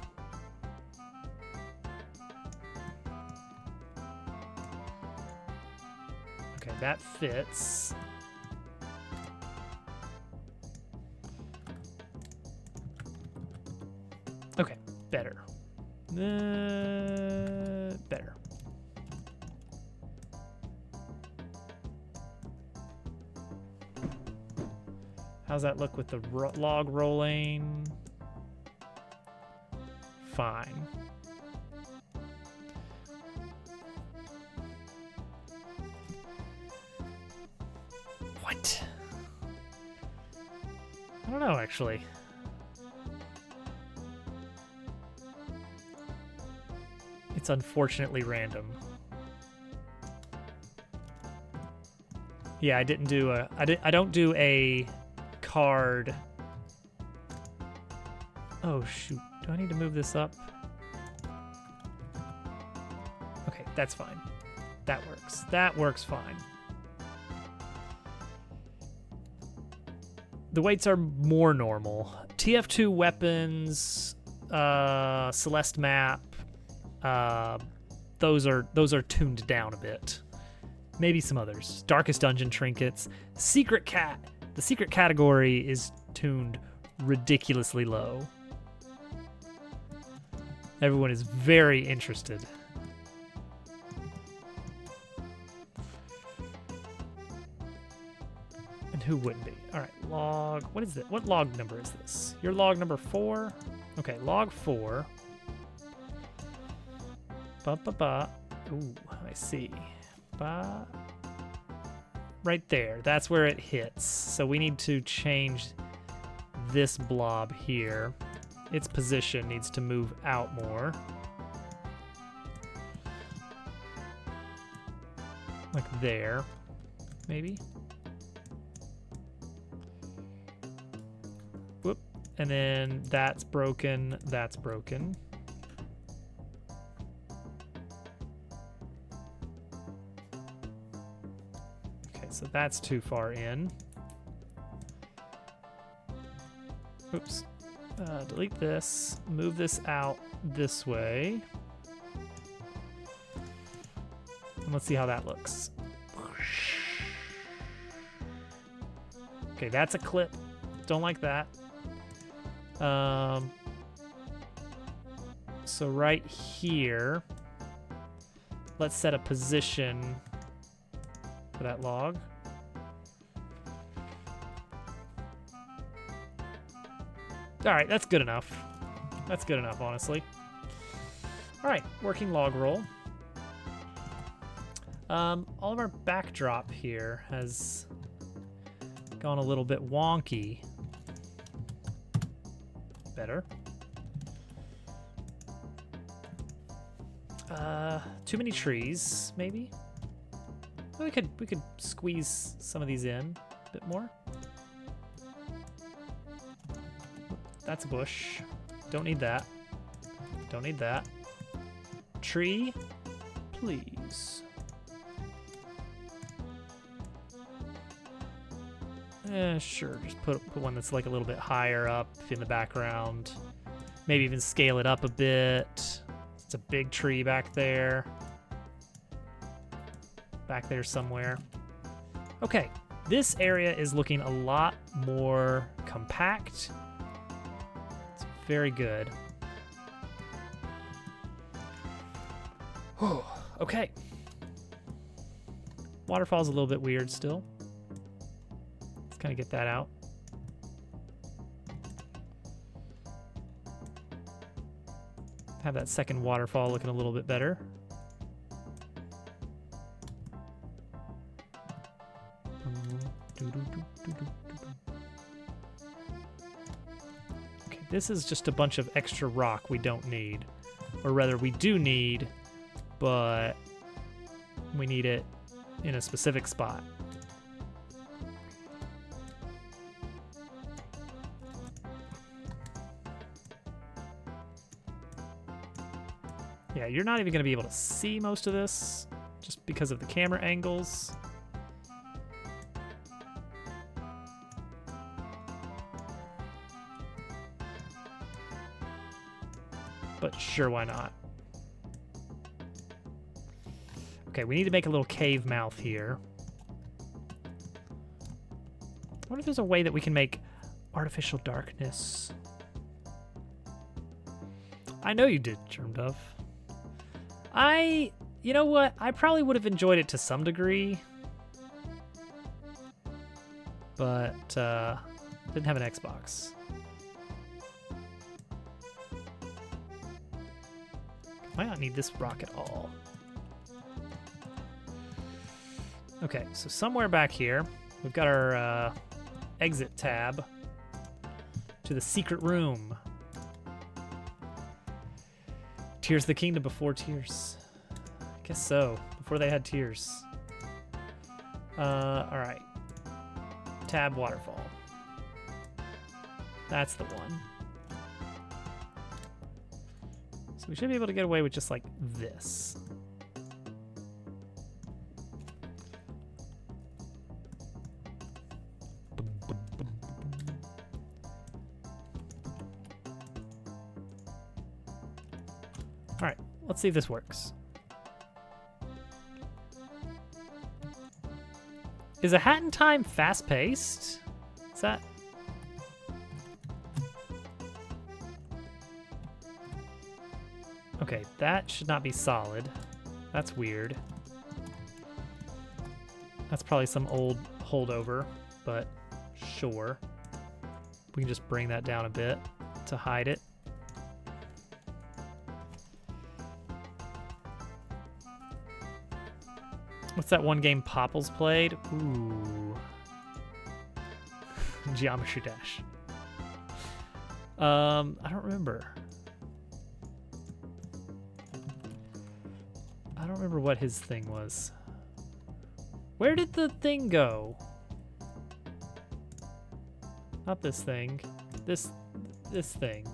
Okay, that fits. Okay, better. Better. How's that look with the log rolling? Fine. What? I don't know, actually. It's unfortunately random. Yeah, I didn't do a. I don't do a card. Oh shoot! Do I need to move this up? Okay, that's fine. That works. That works fine. The weights are more normal. TF2 weapons, Celeste map. Those are tuned down a bit. Maybe some others. Darkest Dungeon trinkets. Secret cat. The secret category is tuned ridiculously low. Everyone is very interested. And who wouldn't be? All right, log. What is it? What log number is this? Your log number 4? Okay, log 4. Ba-ba-ba. Ooh, I see. Ba. Right there. That's where it hits. So we need to change this blob here. Its position needs to move out more. Like there, maybe. Whoop. And then that's broken. That's broken. So that's too far in. Oops. Delete this. Move this out this way. And let's see how that looks. Okay, that's a clip. Don't like that. So right here, let's set a position for that log. All right, that's good enough. That's good enough, honestly. All right, working log roll. All of our backdrop here has gone a little bit wonky. Better. Too many trees, maybe. We could squeeze some of these in a bit more. That's a bush. Don't need that. Don't need that. Tree, please. Sure, just put one that's like a little bit higher up in the background. Maybe even scale it up a bit. It's a big tree back there. Back there somewhere. Okay, this area is looking a lot more compact. It's very good. Whew, okay. Waterfall's a little bit weird still. Let's kind of get that out. Have that second waterfall looking a little bit better. Okay, this is just a bunch of extra rock we don't need. Or rather, we do need, but we need it in a specific spot. Yeah, you're not even going to be able to see most of this just because of the camera angles. But sure, why not? Okay, we need to make a little cave mouth here. I wonder if there's a way that we can make artificial darkness. I know you did, Germdove. You know what? I probably would have enjoyed it to some degree. But, didn't have an Xbox. Might not need this rock at all. Okay, so somewhere back here, we've got our exit tab to the secret room. Tears of the Kingdom before Tears. I guess so, before they had tears. Alright. Tab Waterfall. That's the one. So we should be able to get away with just like this. All right, let's see if this works. Is A Hat in Time fast-paced? Is that... Okay, that should not be solid. That's weird. That's probably some old holdover, but sure. We can just bring that down a bit to hide it. What's that one game Popples played? Ooh. Geometry Dash. I don't remember. I don't remember what his thing was. Where did the thing go? Not this thing. This thing.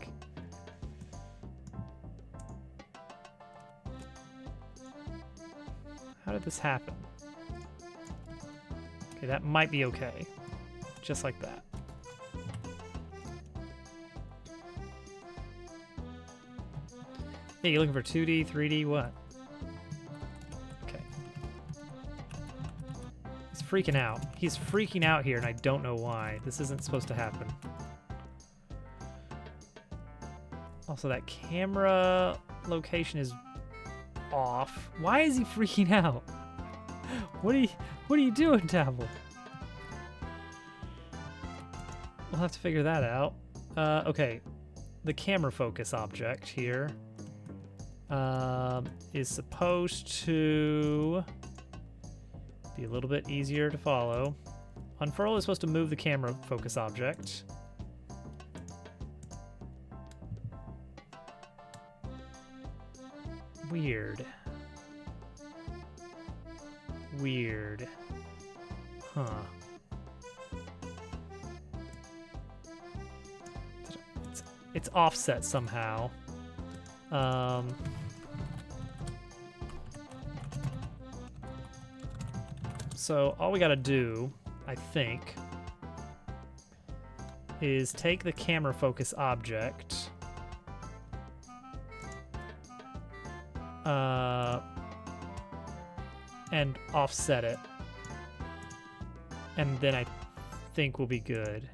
How did this happen? Okay, that might be okay. Just like that. Hey, you looking for 2D, 3D, what? Okay. He's freaking out. He's freaking out here, and I don't know why. This isn't supposed to happen. Also, that camera location is off. Why is he freaking out? What are you doing, Dabble? We'll have to figure that out. Okay, the camera focus object here is supposed to be a little bit easier to follow. Unfurl is supposed to move the camera focus object. Weird. Weird. Huh. It's offset somehow. So all we gotta do, I think, is take the camera focus object, and offset it. And then I think we'll be good.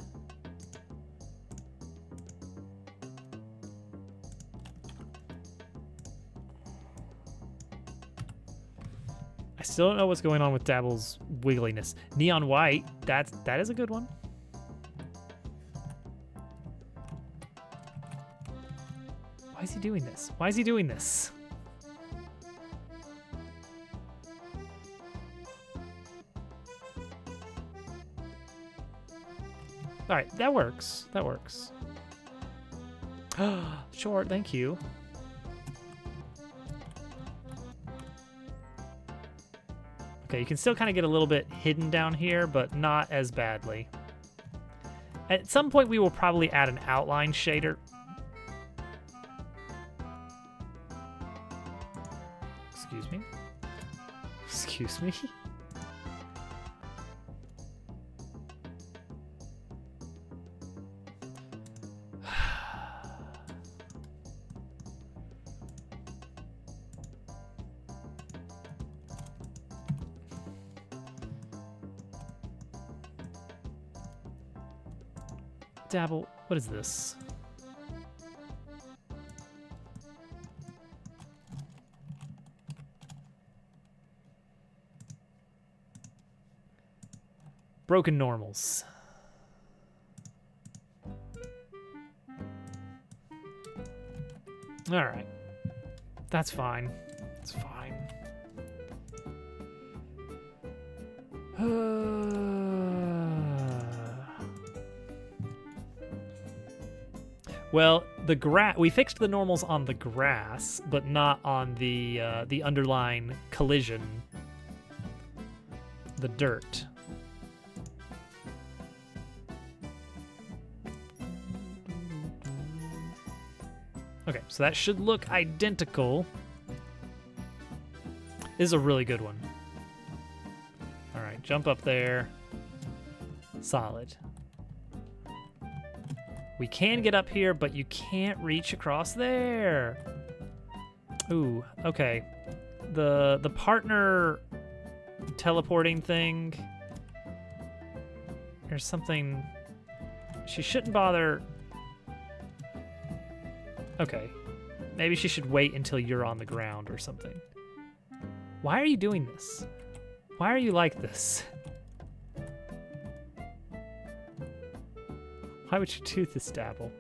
I still don't know what's going on with Dabble's wiggliness. Neon white, that is a good one. Why is he doing this? Why is he doing this? All right, that works. That works. Short, thank you. Okay, you can still kind of get a little bit hidden down here, but not as badly. At some point, we will probably add an outline shader. Excuse me? Excuse me? Dabble, what is this? Broken normals. All right. That's fine. It's fine. Well, we fixed the normals on the grass, but not on the underlying collision, the dirt. Okay, so that should look identical. This is a really good one. All right, jump up there. Solid. We can get up here, but you can't reach across there. Ooh, okay. The partner teleporting thing. There's something. She shouldn't bother. Okay. Maybe she should wait until you're on the ground or something. Why are you doing this? Why are you like this? Why would you do this, Dabble?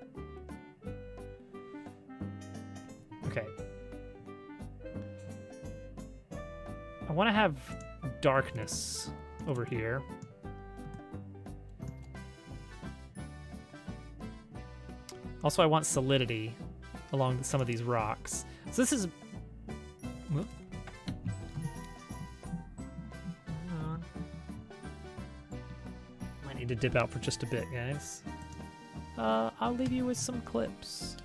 Okay. I want to have darkness over here. Also, I want solidity along some of these rocks. So this is... Whoop. Might need to dip out for just a bit, guys. I'll leave you with some clips.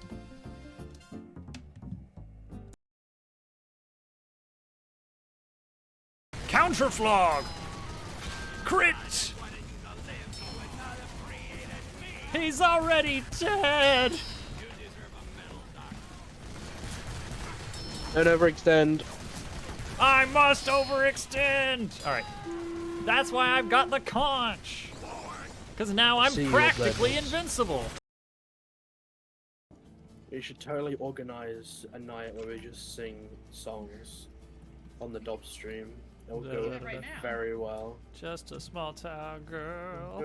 Counterflog! Crit! He's already dead! Don't overextend. I must overextend! Alright. That's why I've got the conch! Because now I'm practically invincible! We should totally organize a night where we just sing songs on the Dob stream. It'll go very well. Just a small town girl.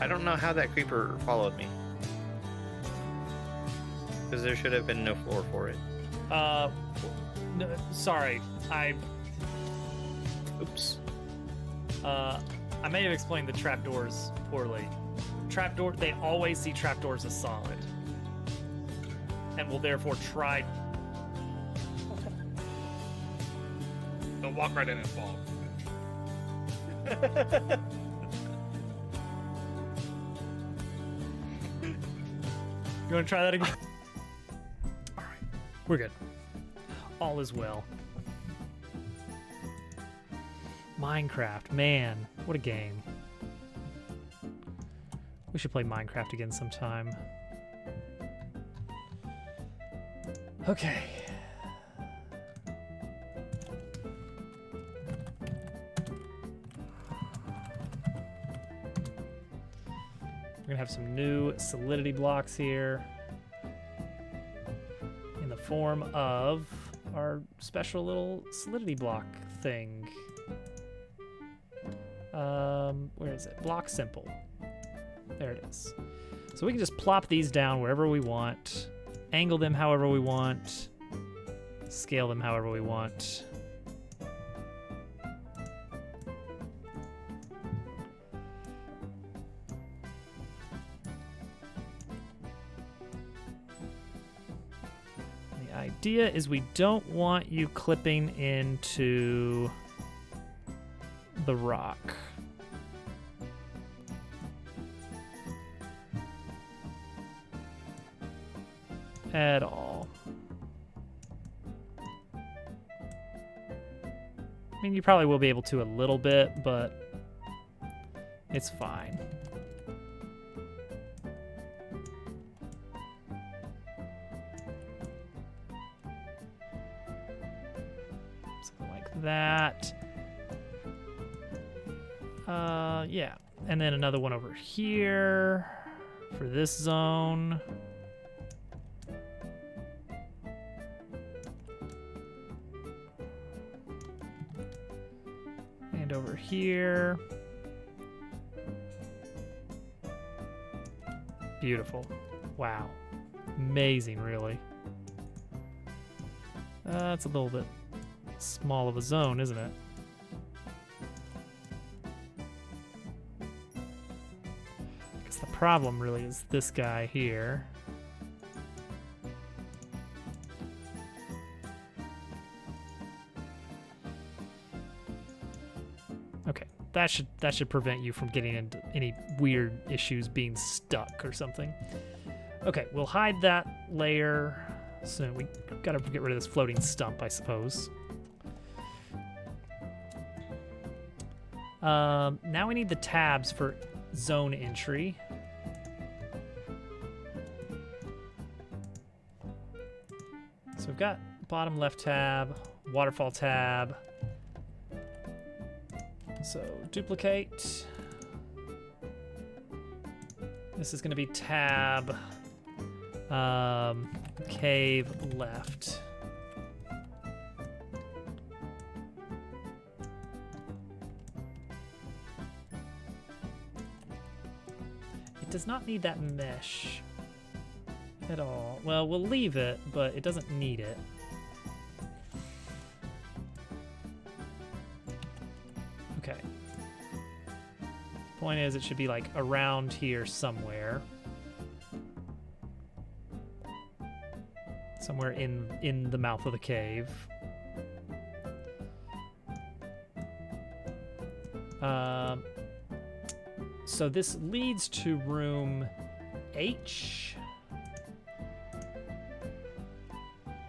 I don't know how that creeper followed me. Because there should have been no floor for it. No, sorry. Oops. I may have explained the trapdoors poorly. They always see trapdoors as solid. And will therefore try... They'll walk right in and fall. You want to try that again? We're good. All is well. Minecraft, man, what a game. We should play Minecraft again sometime. Okay. We're gonna have some new solidity blocks here in the form of our special little solidity block thing. Where is it? Block simple. There it is. So we can just plop these down wherever we want, angle them however we want, scale them however we want. The idea is we don't want you clipping into the rock. At all. I mean, you probably will be able to a little bit, but it's fine. Something like that. Yeah. And then another one over here for this zone. And over here. Beautiful. Wow. Amazing, really. That's a little bit small of a zone, isn't it? Because the problem really is this guy here. Okay, that should prevent you from getting into any weird issues being stuck or something. Okay, we'll hide that layer. So we gotta get rid of this floating stump, I suppose. Now we need the tabs for zone entry. So we've got bottom left tab, waterfall tab. So duplicate. This is going to be tab cave left. It does not need that mesh at all. Well, we'll leave it, but it doesn't need it. Okay. Point is, it should be like around here somewhere. Somewhere in the mouth of the cave. So this leads to room H.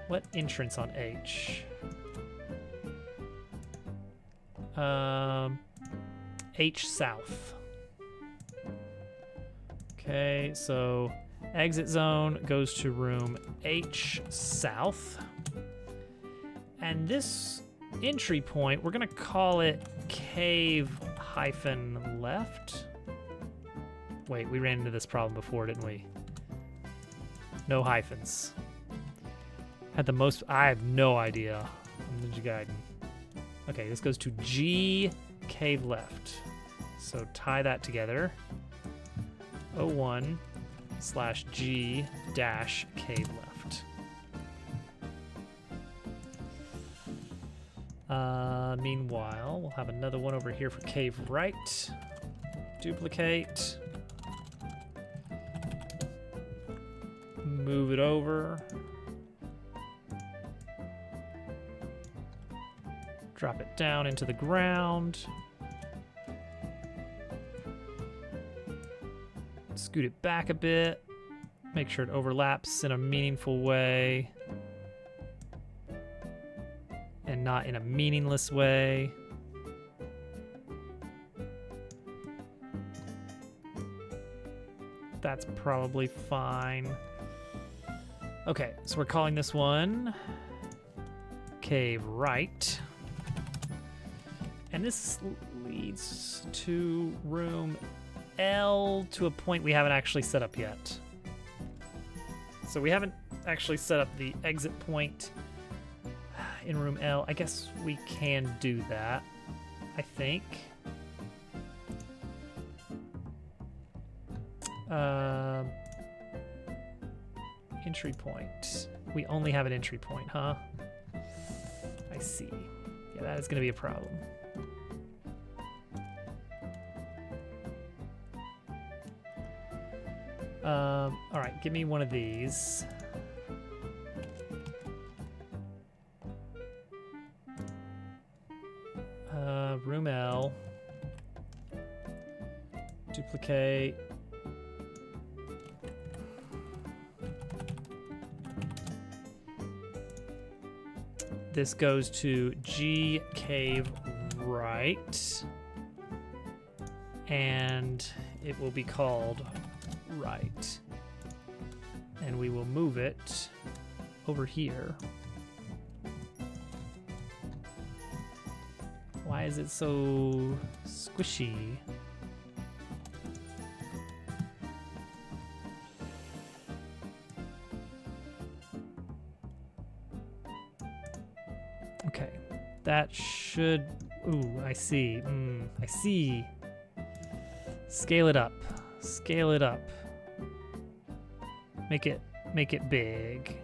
What entrance on H? H south. Okay, so exit zone goes to room H south. And this entry point, we're gonna call it cave hyphen left. Wait, we ran into this problem before, didn't we? No hyphens. Had the most, I have no idea. I'm Ninja Gaiden. Okay, this goes to G cave left. So tie that together. 01/G dash cave left. Meanwhile, we'll have another one over here for cave right. Duplicate. Move it over. Drop it down into the ground. Scoot it back a bit. Make sure it overlaps in a meaningful way. and not in a meaningless way. That's probably fine. Okay, so we're calling this one Cave Right. And this leads to room L to a point we haven't actually set up yet. So we haven't actually set up the exit point in room L. I guess we can do that, I think. Entry point. We only have an entry point, huh? I see. Yeah, that is going to be a problem. All right, give me one of these. Room L. Duplicate. This goes to G Cave Right. And it will be called Right. And we will move it over here. Why is it so squishy? Okay, that should... Ooh, I see. I see. Scale it up. Scale it up. Make it big.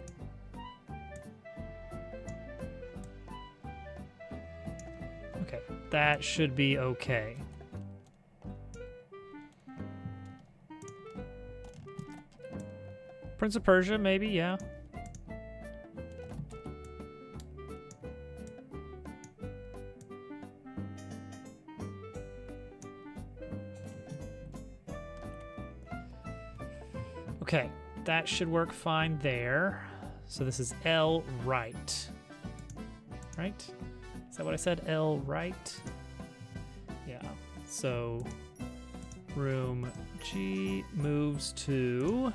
Okay, that should be okay. Prince of Persia, maybe, yeah. Okay, that should work fine there. So this is L right. Right? Is that what I said? L right? Yeah. So room G moves to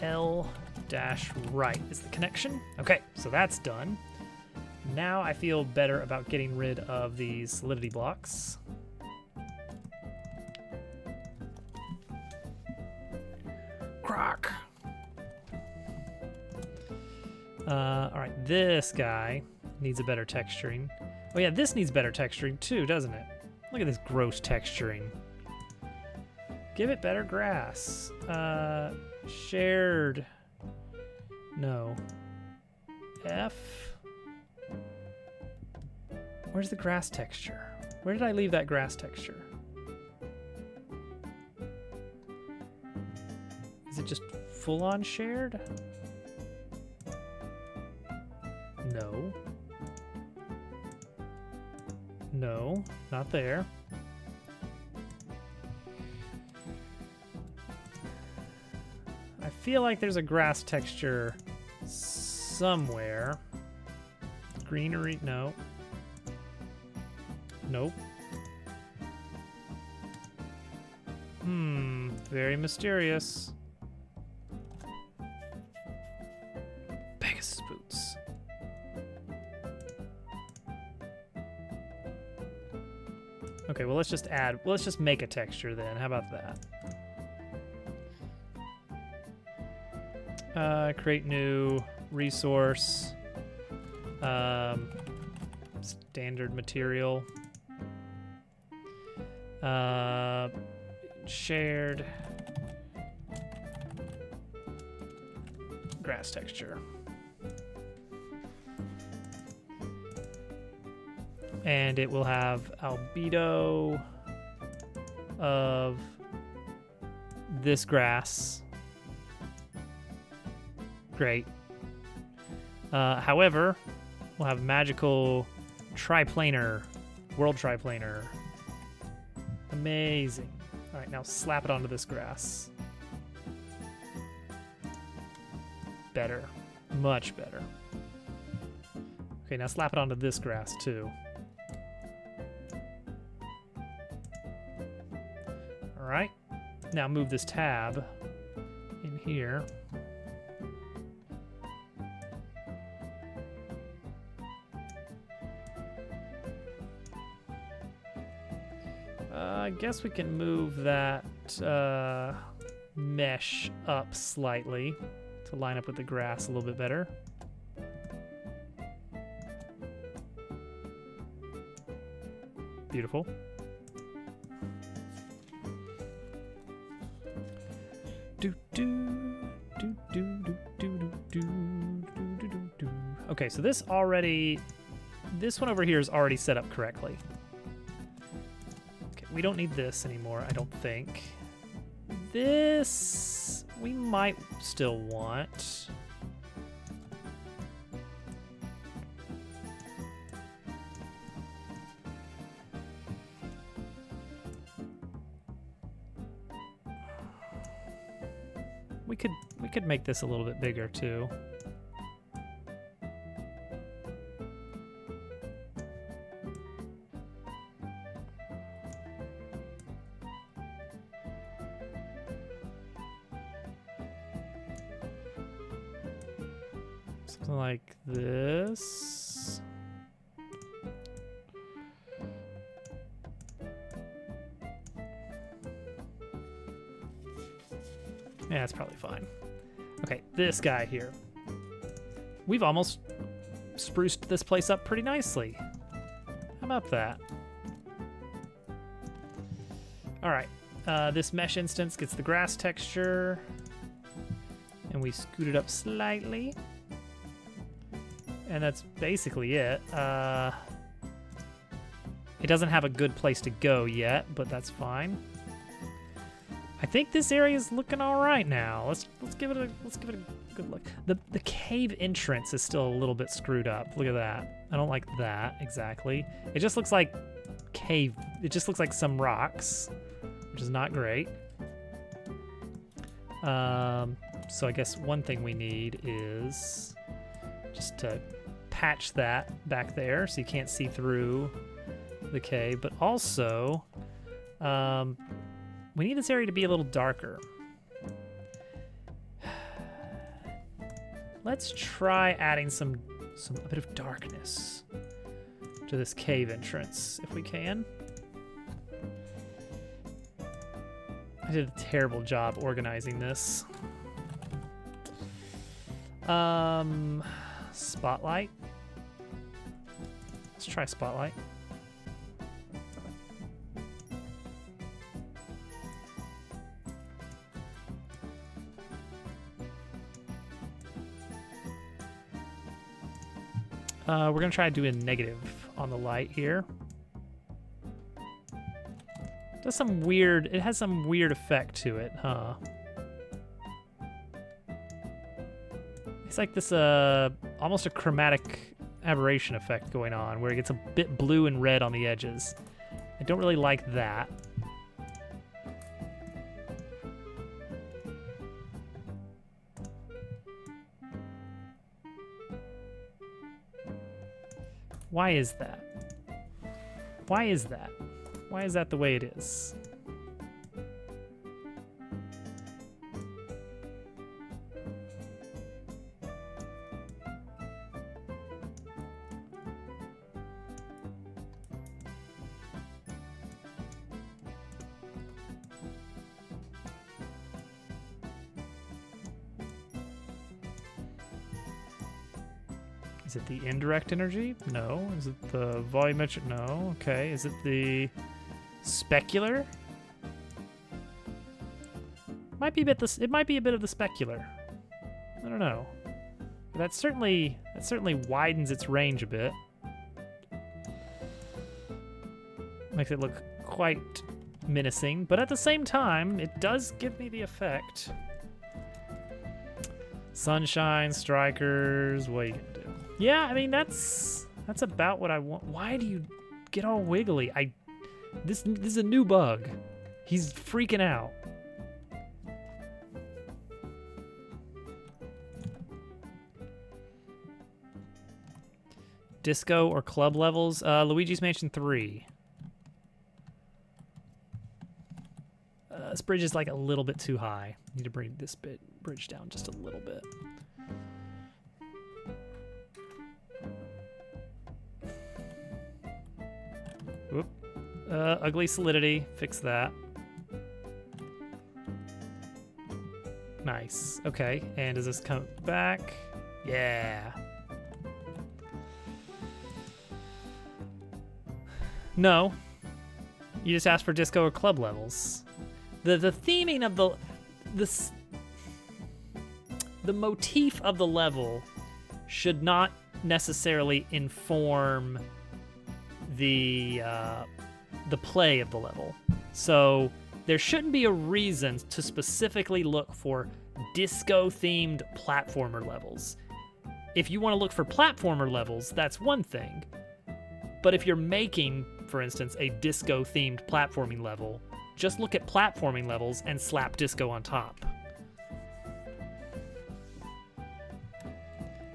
L dash right is the connection. Okay, so that's done. Now I feel better about getting rid of these solidity blocks. Croc. All right, this guy needs a better texturing. Oh yeah, this needs better texturing too, doesn't it? Look at this gross texturing. Give it better grass. Shared. No. F. Where's the grass texture? Where did I leave that grass texture? Is it just full on shared? No. No, not there. I feel like there's a grass texture somewhere. Greenery, no. Nope. Very mysterious. Pegasus boots. Okay, well let's just make a texture then. How about that? Create new resource. Standard material. Shared grass texture. And it will have albedo of this grass. Great. However, we'll have magical triplanar, world triplanar. Amazing. All right, now slap it onto this grass. Better. Much better. Okay, now slap it onto this grass too. All right. Now move this tab in here. I guess we can move that mesh up slightly to line up with the grass a little bit better. Beautiful. Okay, so this one over here is already set up correctly. Okay, we don't need this anymore, I don't think. This we might still want. We could make this a little bit bigger too. Something like this. Yeah, that's probably fine. Okay, this guy here. We've almost spruced this place up pretty nicely. How about that? All right, this mesh instance gets the grass texture, and we scoot it up slightly. And that's basically it. It doesn't have a good place to go yet, but that's fine. I think this area is looking all right now. Let's give it a good look. The cave entrance is still a little bit screwed up. Look at that. I don't like that exactly. It just looks like cave. It just looks like some rocks, which is not great. So I guess one thing we need is just to patch that back there so you can't see through the cave, but also we need this area to be a little darker. Let's try adding a bit of darkness to this cave entrance if we can. I did a terrible job organizing this. Spotlight. Let's try spotlight. We're gonna try to do a negative on the light here. It has some weird effect to it, huh? It's like this almost a chromatic aberration effect going on where it gets a bit blue and red on the edges. I don't really like that. Why is that? Why is that? Why is that the way it is? Is it the indirect energy? No. Is it the volumetric? No. Okay. Is it the specular? Might be a bit this. It might be a bit of the specular. I don't know. But that certainly widens its range a bit. Makes it look quite menacing, but at the same time, it does give me the effect. Sunshine, strikers, what are you gonna do? Yeah, I mean that's about what I want. Why do you get all wiggly? This is a new bug. He's freaking out. Disco or club levels? Luigi's Mansion 3. This bridge is like a little bit too high. Need to bring this bridge down just a little bit. Whoop. Ugly solidity. Fix that. Nice. Okay. And does this come back? Yeah. No. You just asked for disco or club levels. The theming of the motif of the level should not necessarily inform the play of the level. So there shouldn't be a reason to specifically look for disco-themed platformer levels. If you want to look for platformer levels, that's one thing. But if you're making, for instance, a disco-themed platforming level, just look at platforming levels and slap disco on top.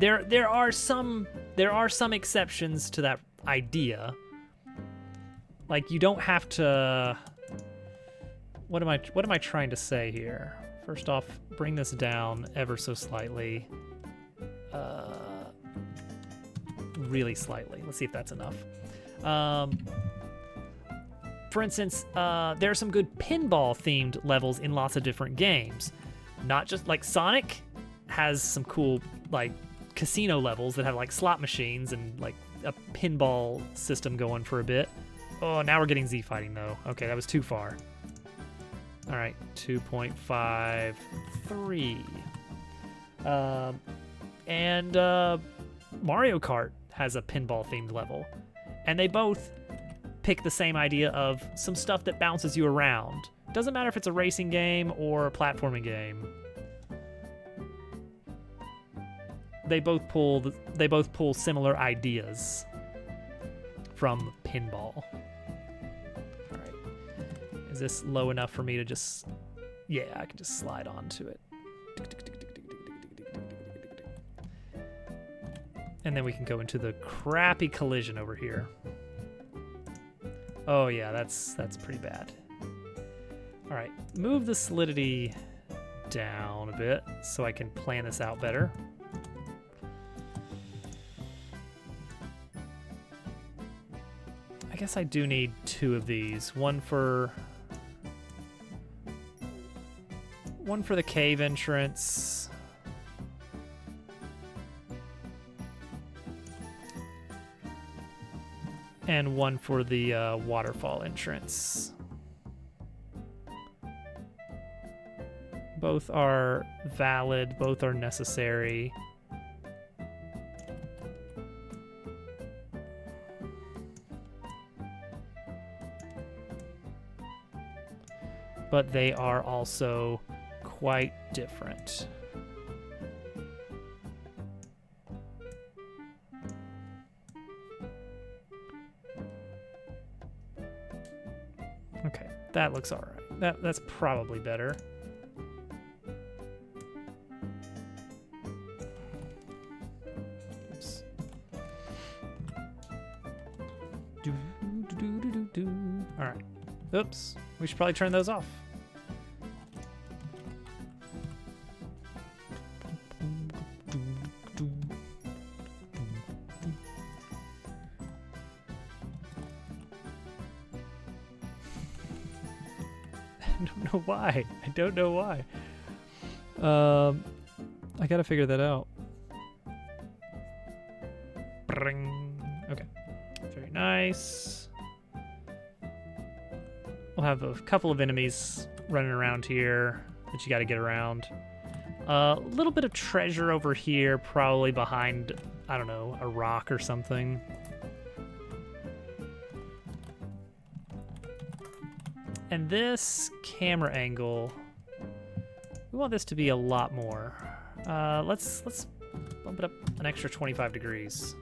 There are some exceptions to that idea. Like, you don't have to. What am I trying to say here? First off, bring this down ever so slightly. Really slightly. Let's see if that's enough. For instance, there are some good pinball-themed levels in lots of different games. Not just like Sonic has some cool like casino levels that have like slot machines and like a pinball system going for a bit. Oh, now we're getting Z fighting though. Okay, that was too far. All right, 2.53. And Mario Kart has a pinball-themed level, and they both pick the same idea of some stuff that bounces you around. Doesn't matter if it's a racing game or a platforming game. They both pull similar ideas from pinball. All right. Is this low enough for me to just... Yeah, I can just slide onto it. And then we can go into the crappy collision over here. Oh yeah, that's pretty bad. All right, move the solidity down a bit so I can plan this out better. I guess I do need two of these. One for the cave entrance. And one for the waterfall entrance. Both are valid, both are necessary. But they are also quite different. Okay, that looks all right. That's probably better. Oops. All right. Oops. We should probably turn those off. Why? I don't know why. I gotta figure that out. Okay. Very nice. We'll have a couple of enemies running around here that you gotta get around. A little bit of treasure over here, probably behind, I don't know, a rock or something. And this camera angle, we want this to be a lot more. Let's bump it up an extra 25 degrees.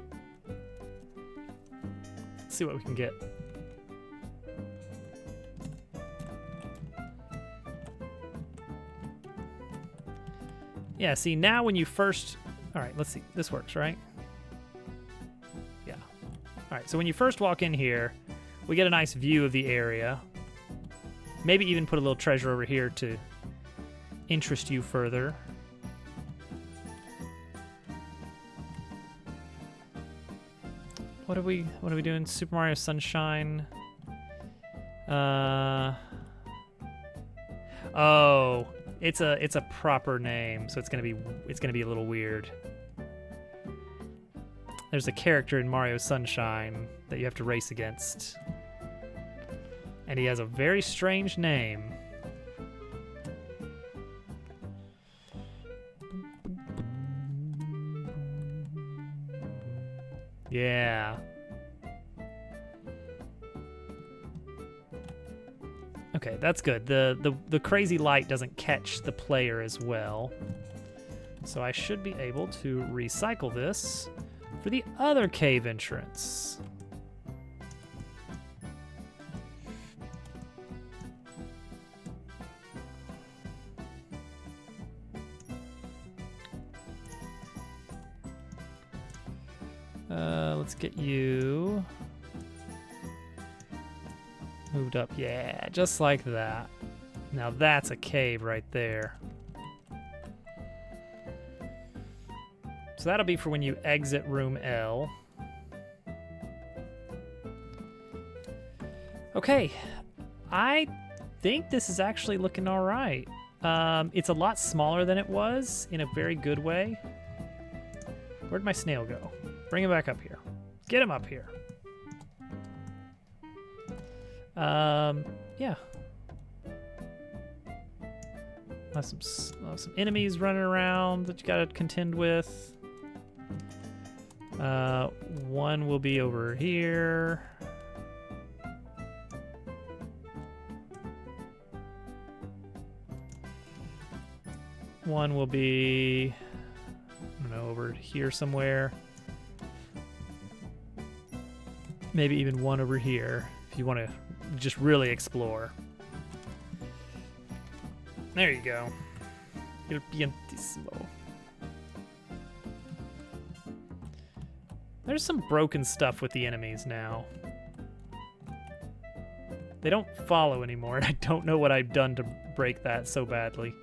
Let's see what we can get. Yeah, see, now when you first... All right, let's see. This works, right? Yeah. right, so when you first walk in here, we get a nice view of the area. Maybe even put a little treasure over here to interest you further. What are we doing? Super Mario Sunshine. Oh, it's a proper name, so it's gonna be a little weird. There's a character in Mario Sunshine that you have to race against. And he has a very strange name. Yeah. Okay, that's good. The crazy light doesn't catch the player as well. So I should be able to recycle this for the other cave entrance. Let's get you moved up. Yeah, just like that. Now that's a cave right there. So that'll be for when you exit room L. Okay, I think this is actually looking all right. It's a lot smaller than it was in a very good way. Where'd my snail go? Bring him back up here. Get him up here. Yeah. Have some enemies running around that you gotta contend with. One will be over here. One will be, I don't know, over here somewhere. Maybe even one over here if you want to just really explore. There you go. Il piantissimo. There's some broken stuff with the enemies now. They don't follow anymore, and I don't know what I've done to break that so badly.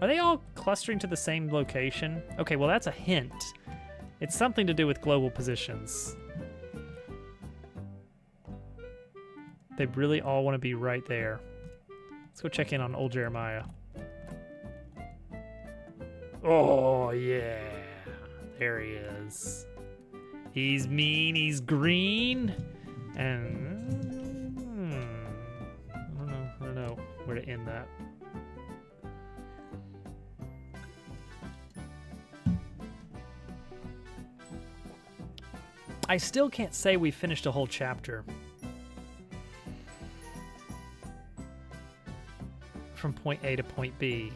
Are they all clustering to the same location? Okay, well that's a hint. It's something to do with global positions. They really all want to be right there. Let's go check in on old Jeremiah. Oh, yeah. There he is. He's mean, he's green, and I don't know where to end that. I still can't say we finished a whole chapter. From point A to point B.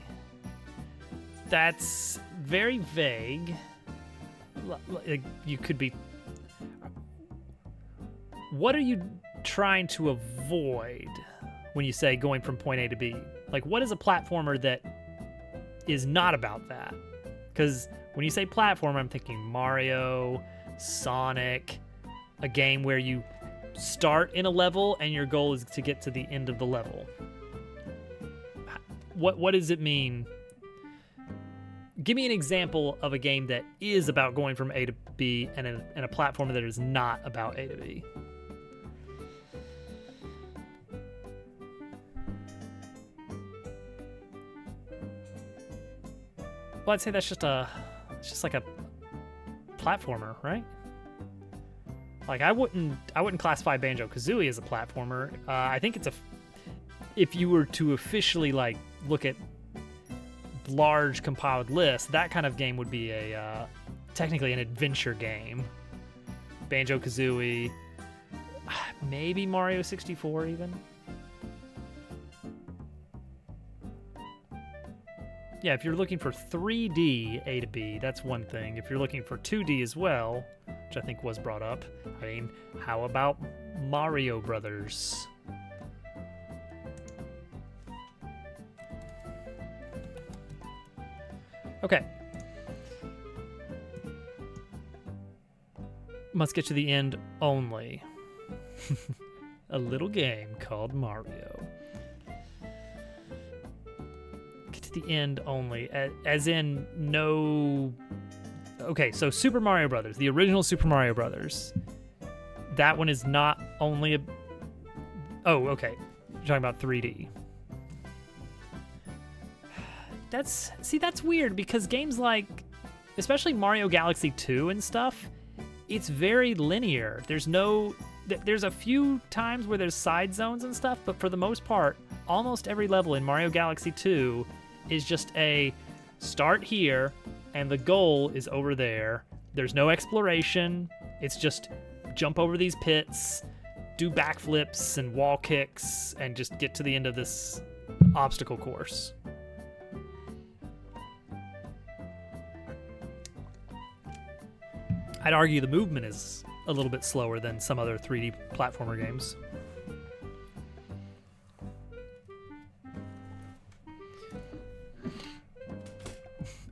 That's very vague. You could be... What are you trying to avoid when you say going from point A to B? Like, what is a platformer that is not about that? Because when you say platformer, I'm thinking Mario, Sonic, a game where you start in a level and your goal is to get to the end of the level. What does it mean? Give me an example of a game that is about going from A to B and a platformer that is not about A to B. Well, I'd say it's just like a platformer, right? Like I wouldn't classify Banjo-Kazooie as a platformer. I think it's if you were to officially like look at large compiled lists, that kind of game would be technically an adventure game. Banjo-Kazooie, maybe Mario 64 even. Yeah, if you're looking for 3D A to B, that's one thing. If you're looking for 2D as well, which I think was brought up, I mean, how about Mario Brothers? Okay. Must get to the end only. A little game called Mario. Get to the end only, as in no... Okay, so Super Mario Brothers, the original Super Mario Brothers. That one is not only a... Oh, okay. You're talking about 3D. That's weird because games like, especially Mario Galaxy 2 and stuff, it's very linear. There's a few times where there's side zones and stuff, but for the most part, almost every level in Mario Galaxy 2 is just a start here and the goal is over there. There's no exploration. It's just jump over these pits, do backflips and wall kicks, and just get to the end of this obstacle course. I'd argue the movement is a little bit slower than some other 3D platformer games.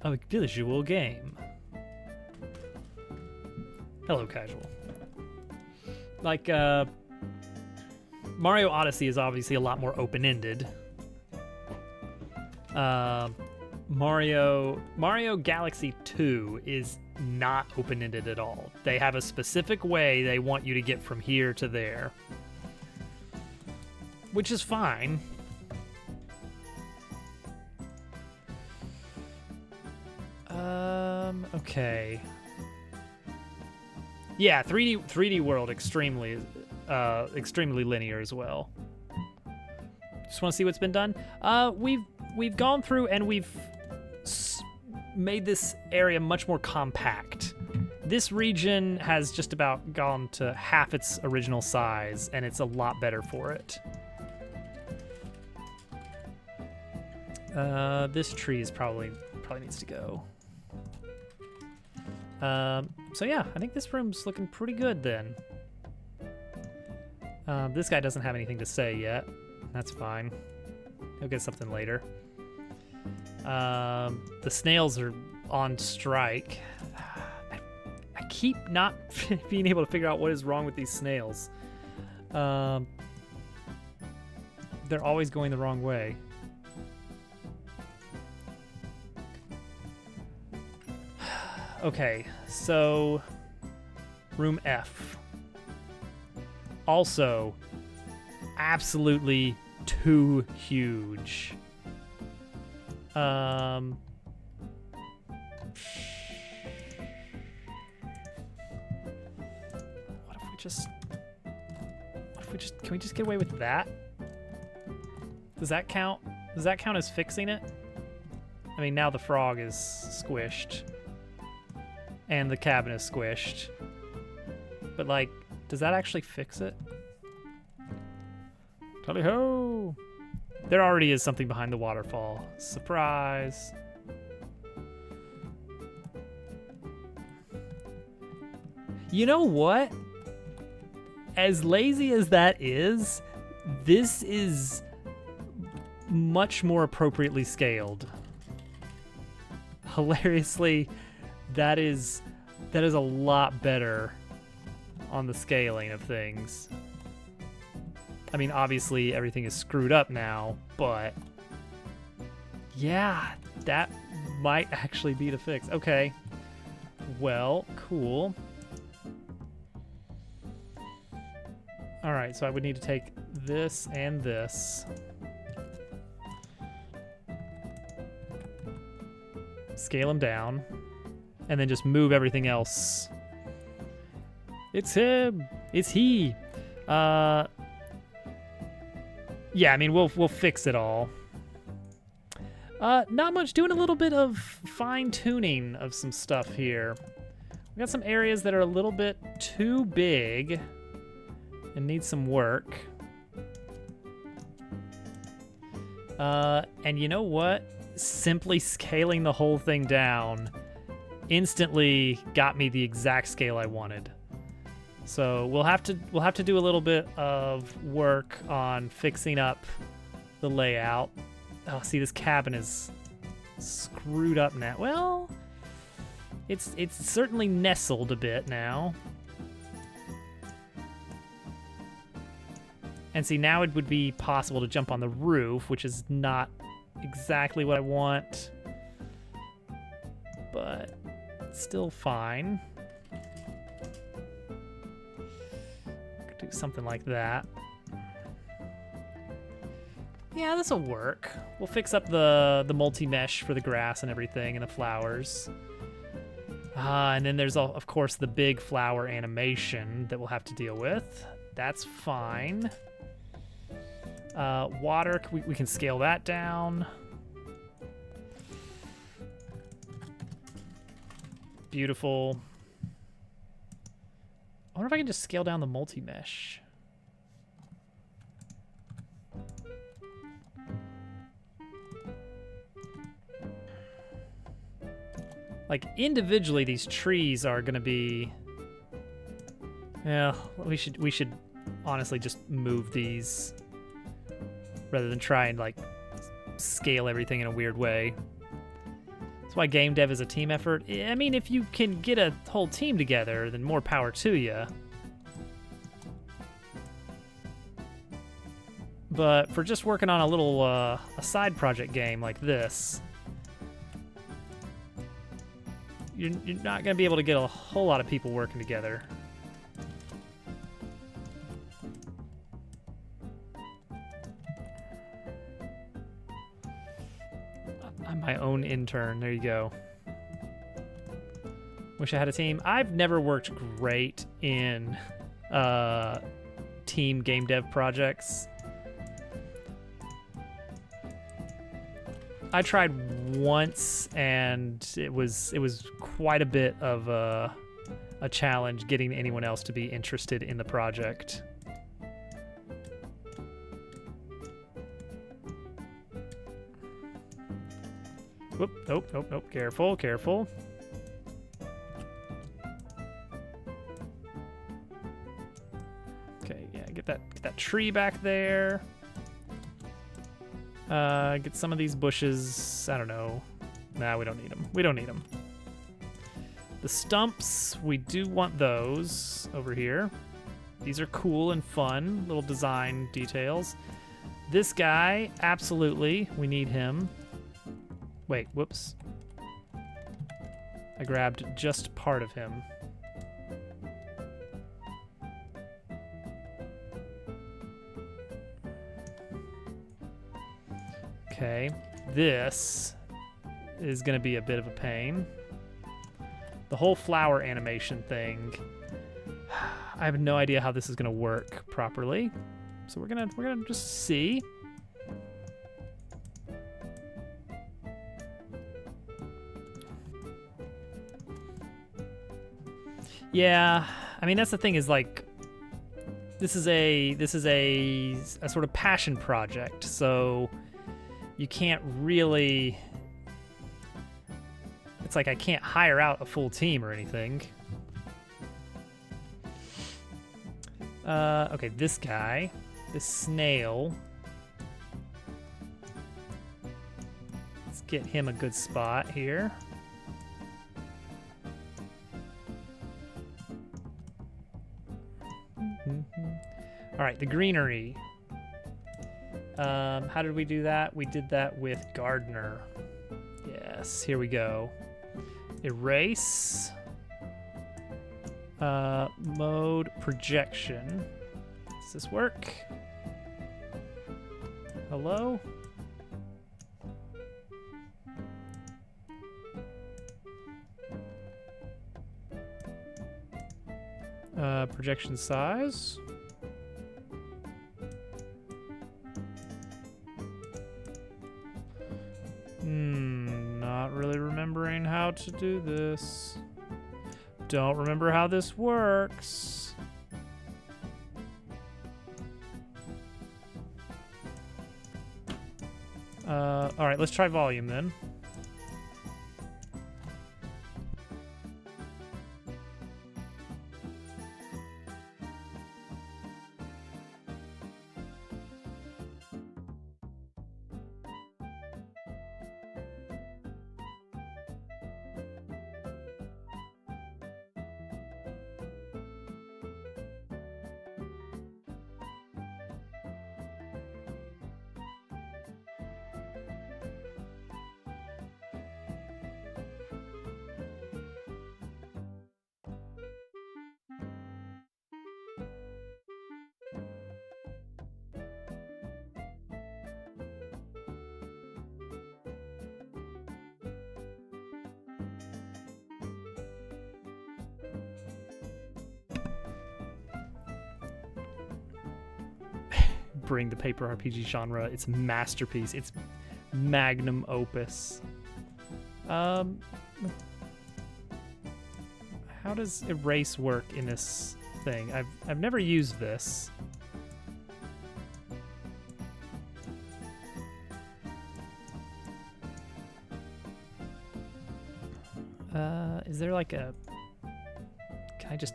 A visual game. Hello, casual. Like, Mario Odyssey is obviously a lot more open-ended. Mario Galaxy 2 is not open-ended at all. They have a specific way they want you to get from here to there, which is fine. Okay. Yeah, 3D World extremely linear as well. Just want to see what's been done. We've gone through and we've made this area much more compact. This region has just about gone to half its original size, and it's a lot better for it. This tree is probably needs to go. So yeah, I think this room's looking pretty good then. This guy doesn't have anything to say yet. That's fine. He'll get something later. The snails are on strike. I keep not being able to figure out what is wrong with these snails. They're always going the wrong way. Okay, so room F. Also, absolutely too huge. What if we just, can we just get away with that? Does that count? Does that count as fixing it? I mean, now the frog is squished. And the cabin is squished. But, like, does that actually fix it? Tally-ho! There already is something behind the waterfall. Surprise! You know what? As lazy as that is, this is much more appropriately scaled. Hilariously, that is a lot better on the scaling of things. I mean, obviously everything is screwed up now, but yeah, that might actually be the fix. Okay, well, cool. All right, so I would need to take this and this. Scale them down. And then just move everything else. It's him. It's he. Yeah, I mean, we'll fix it all. Not much. Doing a little bit of fine-tuning of some stuff here. We got some areas that are a little bit too big and need some work. And you know what? Simply scaling the whole thing down instantly got me the exact scale I wanted. So we'll have to do a little bit of work on fixing up the layout. Oh, see, this cabin is screwed up now. Well, it's certainly nestled a bit now. And see, now it would be possible to jump on the roof, which is not exactly what I want, but still fine. Could do something like that. Yeah, this'll work. We'll fix up the multi-mesh for the grass and everything and the flowers. And then there's, of course, the big flower animation that we'll have to deal with. That's fine. Water, we can scale that down. Beautiful. I wonder if I can just scale down the multi-mesh. Like, individually, these trees are gonna be... Yeah, we should honestly just move these rather than try and, like, scale everything in a weird way. That's why game dev is a team effort. I mean, if you can get a whole team together, then more power to you. But for just working on a little a side project game like this, you're not going to be able to get a whole lot of people working together. I'm my own intern. There you go. Wish I had a team. I've never worked great in team game dev projects. I tried once, and it was quite a bit of a challenge getting anyone else to be interested in the project. Whoop! Nope! Careful! Okay, yeah, get that tree back there. Get some of these bushes. I don't know. Nah, we don't need them. The stumps, we do want those over here. These are cool and fun, little design details. This guy, absolutely, we need him. Wait, whoops. I grabbed just part of him. Okay, this is going to be a bit of a pain. The whole flower animation thing, I have no idea how this is going to work properly. So we're gonna just see. Yeah, I mean, that's the thing, is like this is a sort of passion project, so you can't really, it's like I can't hire out a full team or anything. Okay, this guy, this snail. Let's get him a good spot here. All right, the greenery. How did we do that? We did that with Gardener. Yes, here we go. Erase. Mode projection. Does this work? Hello? Projection size. Not really remembering how to do this. Don't remember how this works. All right, let's try volume then. bring the paper RPG genre, its masterpiece, its magnum opus. How does erase work in this thing? I've never used this. Is there like a... Can I just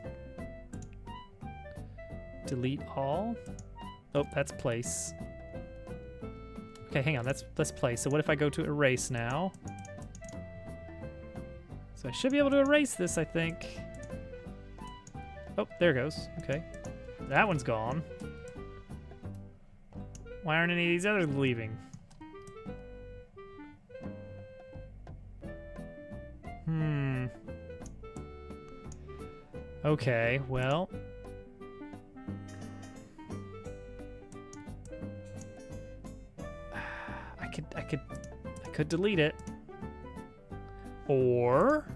delete all? Oh, that's place. Okay, hang on, that's place. So what if I go to erase now? So I should be able to erase this, I think. Oh, there it goes. Okay. That one's gone. Why aren't any of these others leaving? Okay, well. I could delete it. Or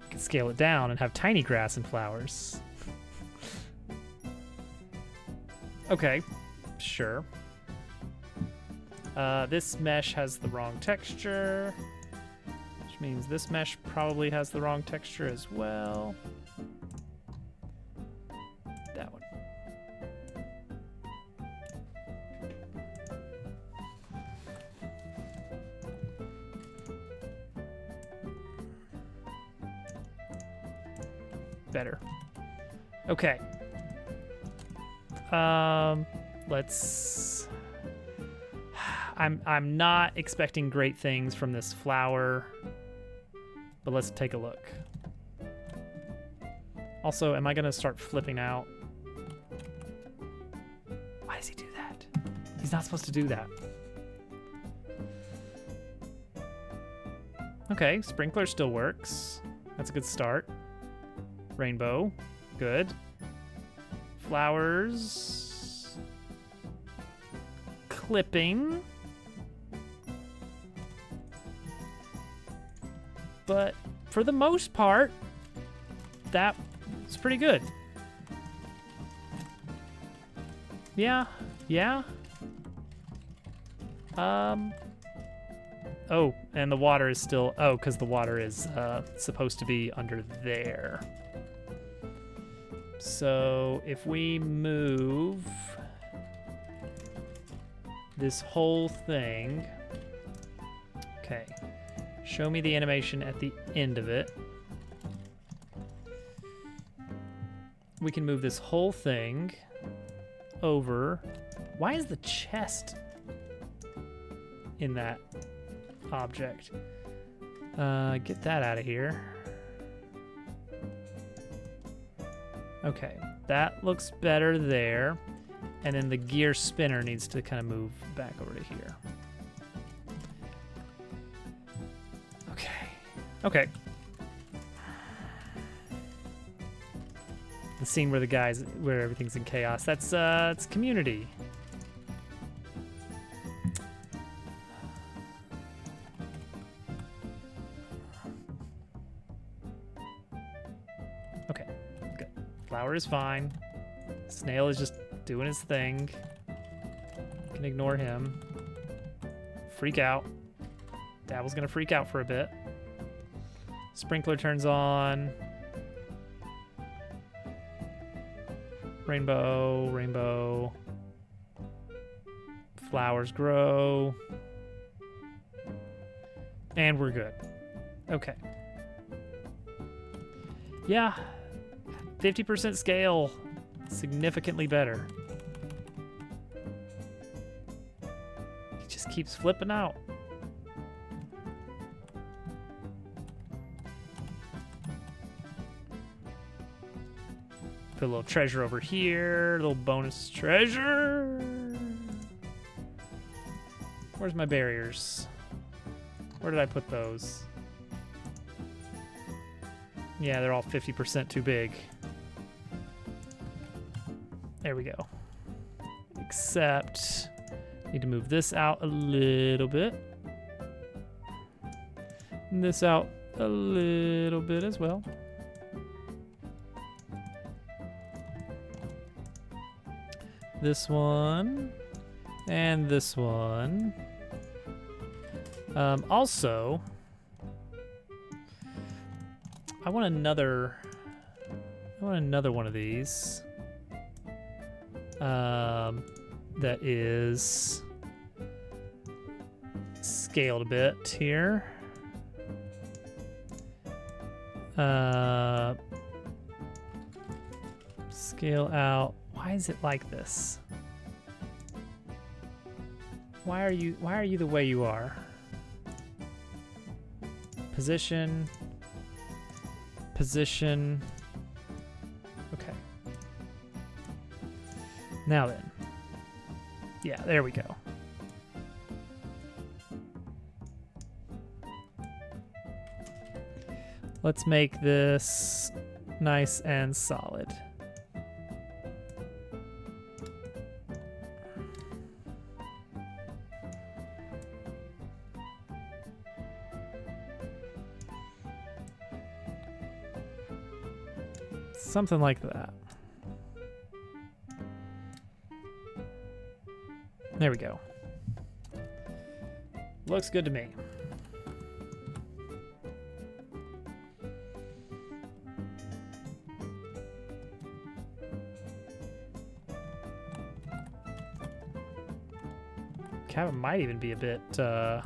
I could scale it down and have tiny grass and flowers. Okay, sure. This mesh has the wrong texture, which means this mesh probably has the wrong texture as well. That one. Better. Okay. Let's... I'm not expecting great things from this flower, but let's take a look. Also, am I gonna start flipping out? Why does he do that? He's not supposed to do that. Okay, sprinkler still works. That's a good start. Rainbow, good. Flowers. Clipping. But for the most part, that was pretty good. Yeah. Oh, and the water is still... Oh, because the water is supposed to be under there. So if we move this whole thing... Okay. Show me the animation at the end of it. We can move this whole thing over. Why is the chest in that object? Get that out of here. Okay, that looks better there. And then the gear spinner needs to kind of move back over to here. Okay. The scene where where everything's in chaos. That's it's Community. Okay, good. Flower is fine. Snail is just doing his thing. Can ignore him. Freak out. Dabble's gonna freak out for a bit. Sprinkler turns on. Rainbow. Flowers grow. And we're good. Okay. Yeah. 50% scale. Significantly better. He just keeps flipping out. Put a little treasure over here, a little bonus treasure. Where's my barriers? Where did I put those? Yeah, they're all 50% too big. There we go. Except, need to move this out a little bit. And this out a little bit as well. this one, and this one. Also, I want another one of these. That is scaled a bit here. Scale out. Why is it like this? Why are you the way you are? Position. Okay. Now then. Yeah, there we go. Let's make this nice and solid. Something like that. There we go. Looks good to me. Cabin might even be a bit, All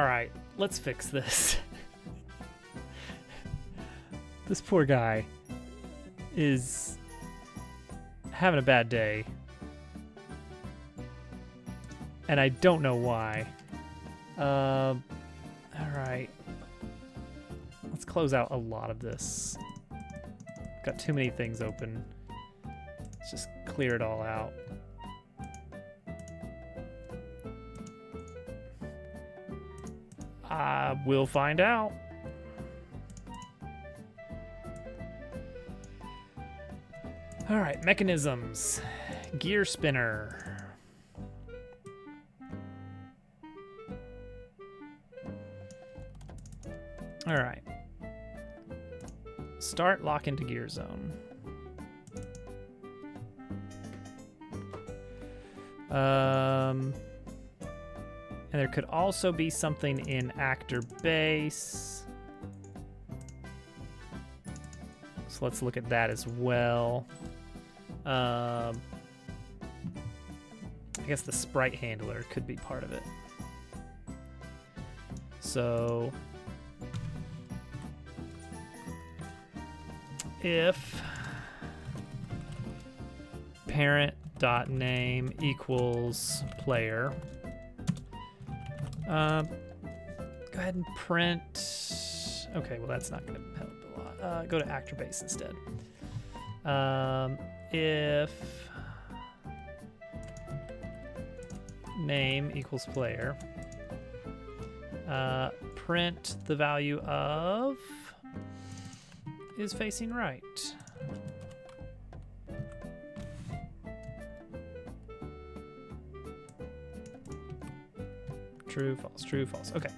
right, let's fix this. This poor guy is having a bad day. And I don't know why. All right. Let's close out a lot of this. Got too many things open. Let's just clear it all out. We'll find out. All right, mechanisms. Gear spinner. All right. Start lock into gear zone. And there could also be something in actor base. So let's look at that as well. I guess the sprite handler could be part of it. So if parent.name equals player, go ahead and print. Okay, well that's not going to help a lot. Go to actor base instead. If name equals player, print the value of is facing right. True, false, true, false. Okay.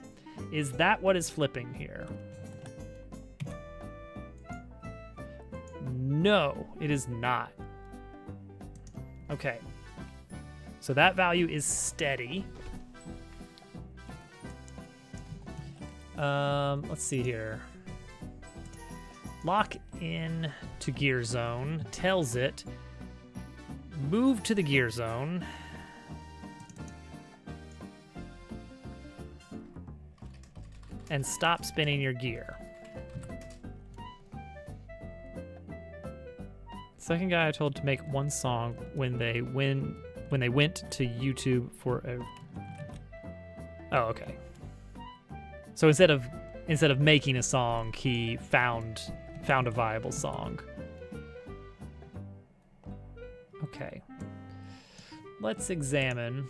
Is that what is flipping here? No, it is not. Okay. So that value is steady. Let's see here. Lock in to gear zone tells it move to the gear zone. And stop spinning your gear. Second guy I told to make one song when they went to YouTube for a. Oh, okay. So instead of making a song, he found a viable song. Okay. Let's examine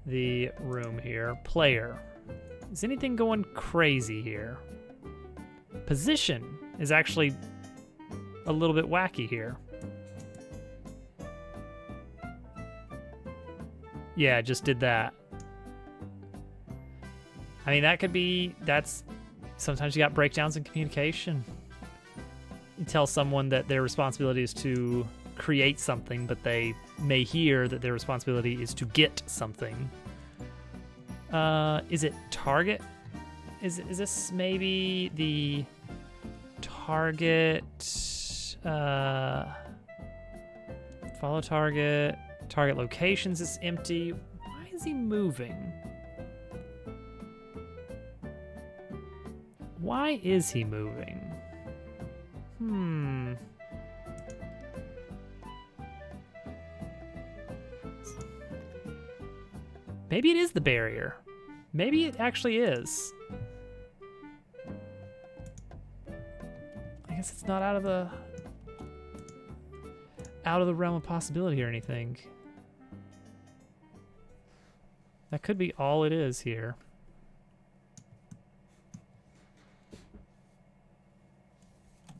the room here. Player. Is anything going crazy here? Position is actually a little bit wacky here. Yeah, just did that. I mean, that could be, sometimes you got breakdowns in communication. you tell someone that their responsibility is to create something, but they may hear that their responsibility is to get something. Is it target? Is this maybe the target? Follow target. Target locations is empty. Why is he moving? Why is he moving? Maybe it is the barrier. Maybe it actually is. I guess it's not out of the realm of possibility or anything. That could be all it is here.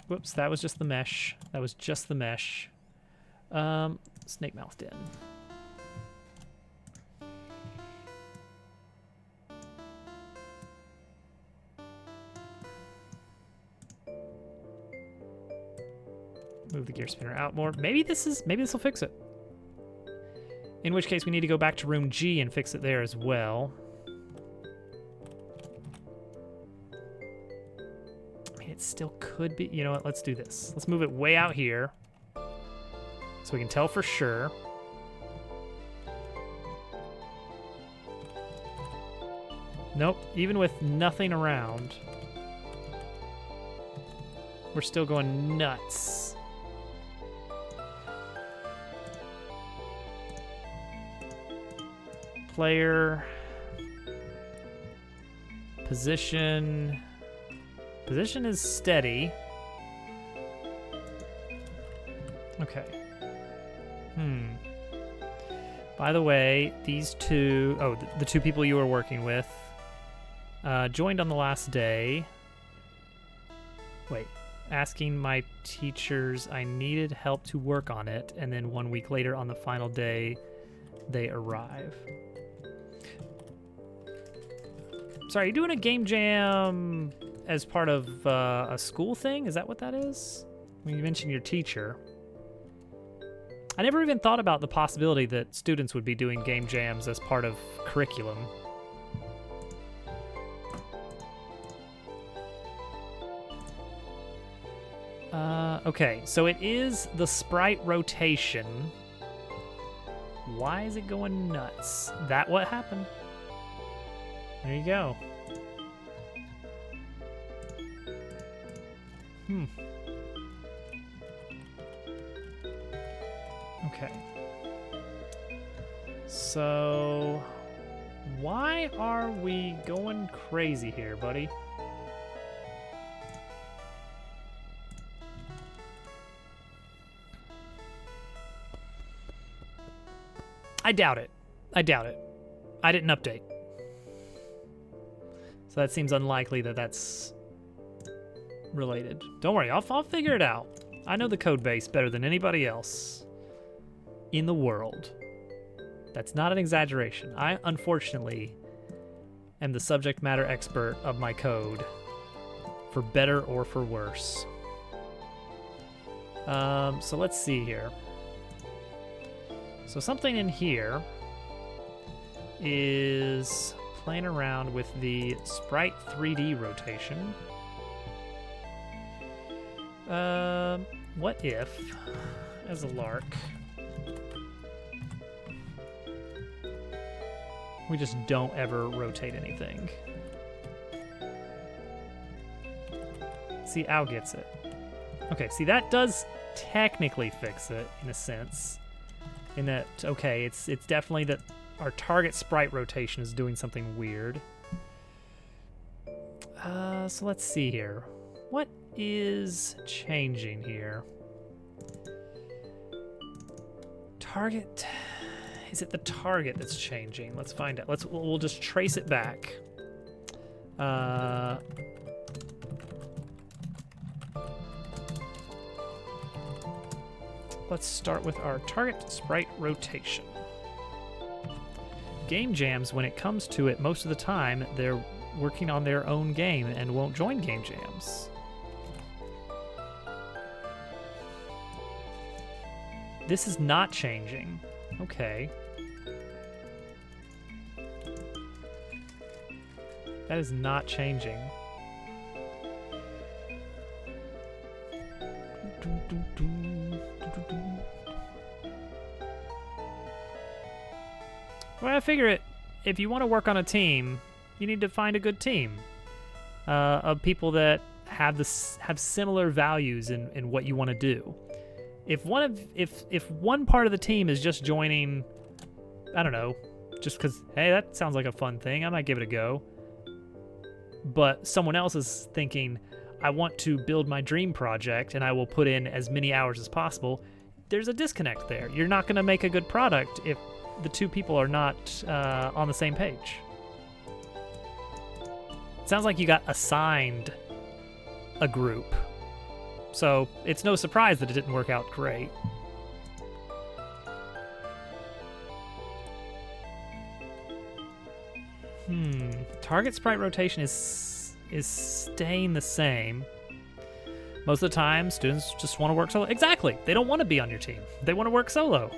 Whoops, that was just the mesh. That was just the mesh. Snake Mouth Den. Move the gear spinner out more. Maybe this will fix it. In which case we need to go back to room G and fix it there as well. I mean, it still could be. You know what? Let's do this. Let's move it way out here so we can tell for sure. Nope, even with nothing around, we're still going nuts. Player, position is steady. Okay. By the way, these two, the two people you were working with, joined on the last day. Wait, asking my teachers I needed help to work on it, and then 1 week later on the final day, they arrive. Sorry, are you doing a game jam as part of a school thing? Is that what that is? When you mentioned your teacher. I never even thought about the possibility that students would be doing game jams as part of curriculum. Okay, so it is the sprite rotation. Why is it going nuts? That what happened? There you go. Okay. So, why are we going crazy here, buddy? I doubt it. I doubt it. I didn't update. So that seems unlikely that that's related. Don't worry, I'll figure it out. I know the code base better than anybody else in the world. That's not an exaggeration. I, unfortunately, am the subject matter expert of my code, for better or for worse. So let's see here. So something in here is playing around with the sprite 3D rotation. What if, as a lark, we just don't ever rotate anything? See, Al gets it. Okay, see, that does technically fix it, in a sense. In that, okay, it's definitely that our target sprite rotation is doing something weird. So let's see here. What is changing here? Target. Is it the target that's changing? Let's find out. We'll just trace it back. Let's start with our target sprite rotation. Game jams, when it comes to it, most of the time, they're working on their own game and won't join game jams. This is not changing. Okay. That is not changing. Well, I figure it. If you want to work on a team, you need to find a good team of people that have similar values in what you want to do. If one part of the team is just joining, I don't know, just because hey, that sounds like a fun thing, I might give it a go. But someone else is thinking, I want to build my dream project and I will put in as many hours as possible. There's a disconnect there. You're not going to make a good product if the two people are not on the same page. It sounds like you got assigned a group. So it's no surprise that it didn't work out great. Target sprite rotation is staying the same. Most of the time, students just want to work solo. Exactly. They don't want to be on your team. They want to work solo.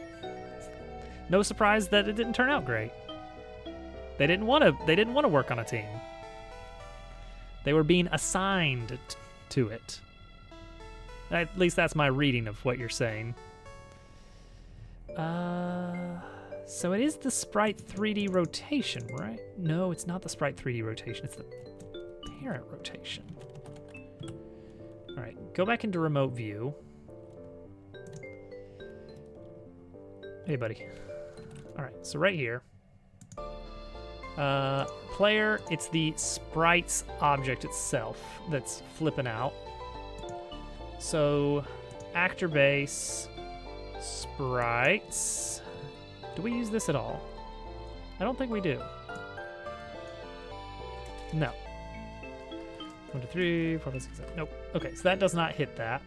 No surprise that it didn't turn out great. They didn't want to work on a team. They were being assigned to it. At least that's my reading of what you're saying. So it is the sprite 3D rotation, right? No, it's not the sprite 3D rotation. It's the parent rotation. All right, go back into remote view. Hey, buddy. All right, so right here. Player, it's the sprite's object itself that's flipping out. So, actor base, sprites. Do we use this at all? I don't think we do. No. 1, 2, 3, 4, 5, 6, 7. Nope. Okay, so that does not hit that.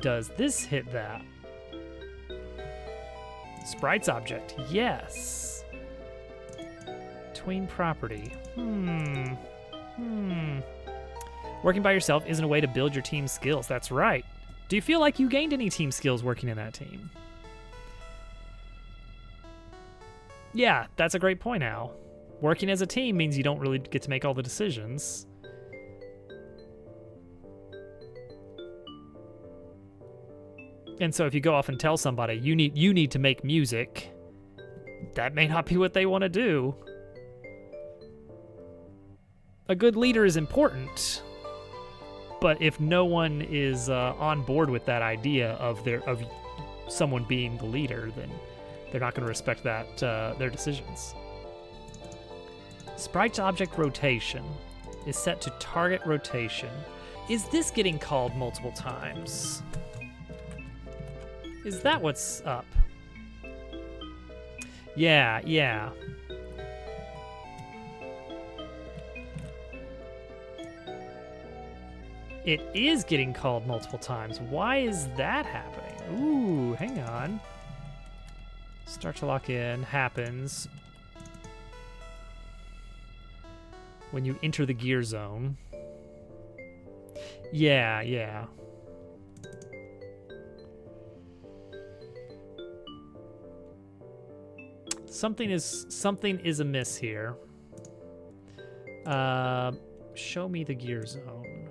Does this hit that? Sprites object, yes. Tween property. Working by yourself isn't a way to build your team skills. That's right. Do you feel like you gained any team skills working in that team? Yeah, that's a great point, Al. Working as a team means you don't really get to make all the decisions. And so if you go off and tell somebody you need to make music, that may not be what they want to do. A good leader is important, but if no one is on board with that idea of someone being the leader, then they're not going to respect that their decisions. Sprite's object rotation is set to target rotation. Is this getting called multiple times? Is that what's up? Yeah. It is getting called multiple times. Why is that happening? Ooh, hang on. Start to lock in happens when you enter the gear zone. Yeah. Something is amiss here. Show me the gear zone.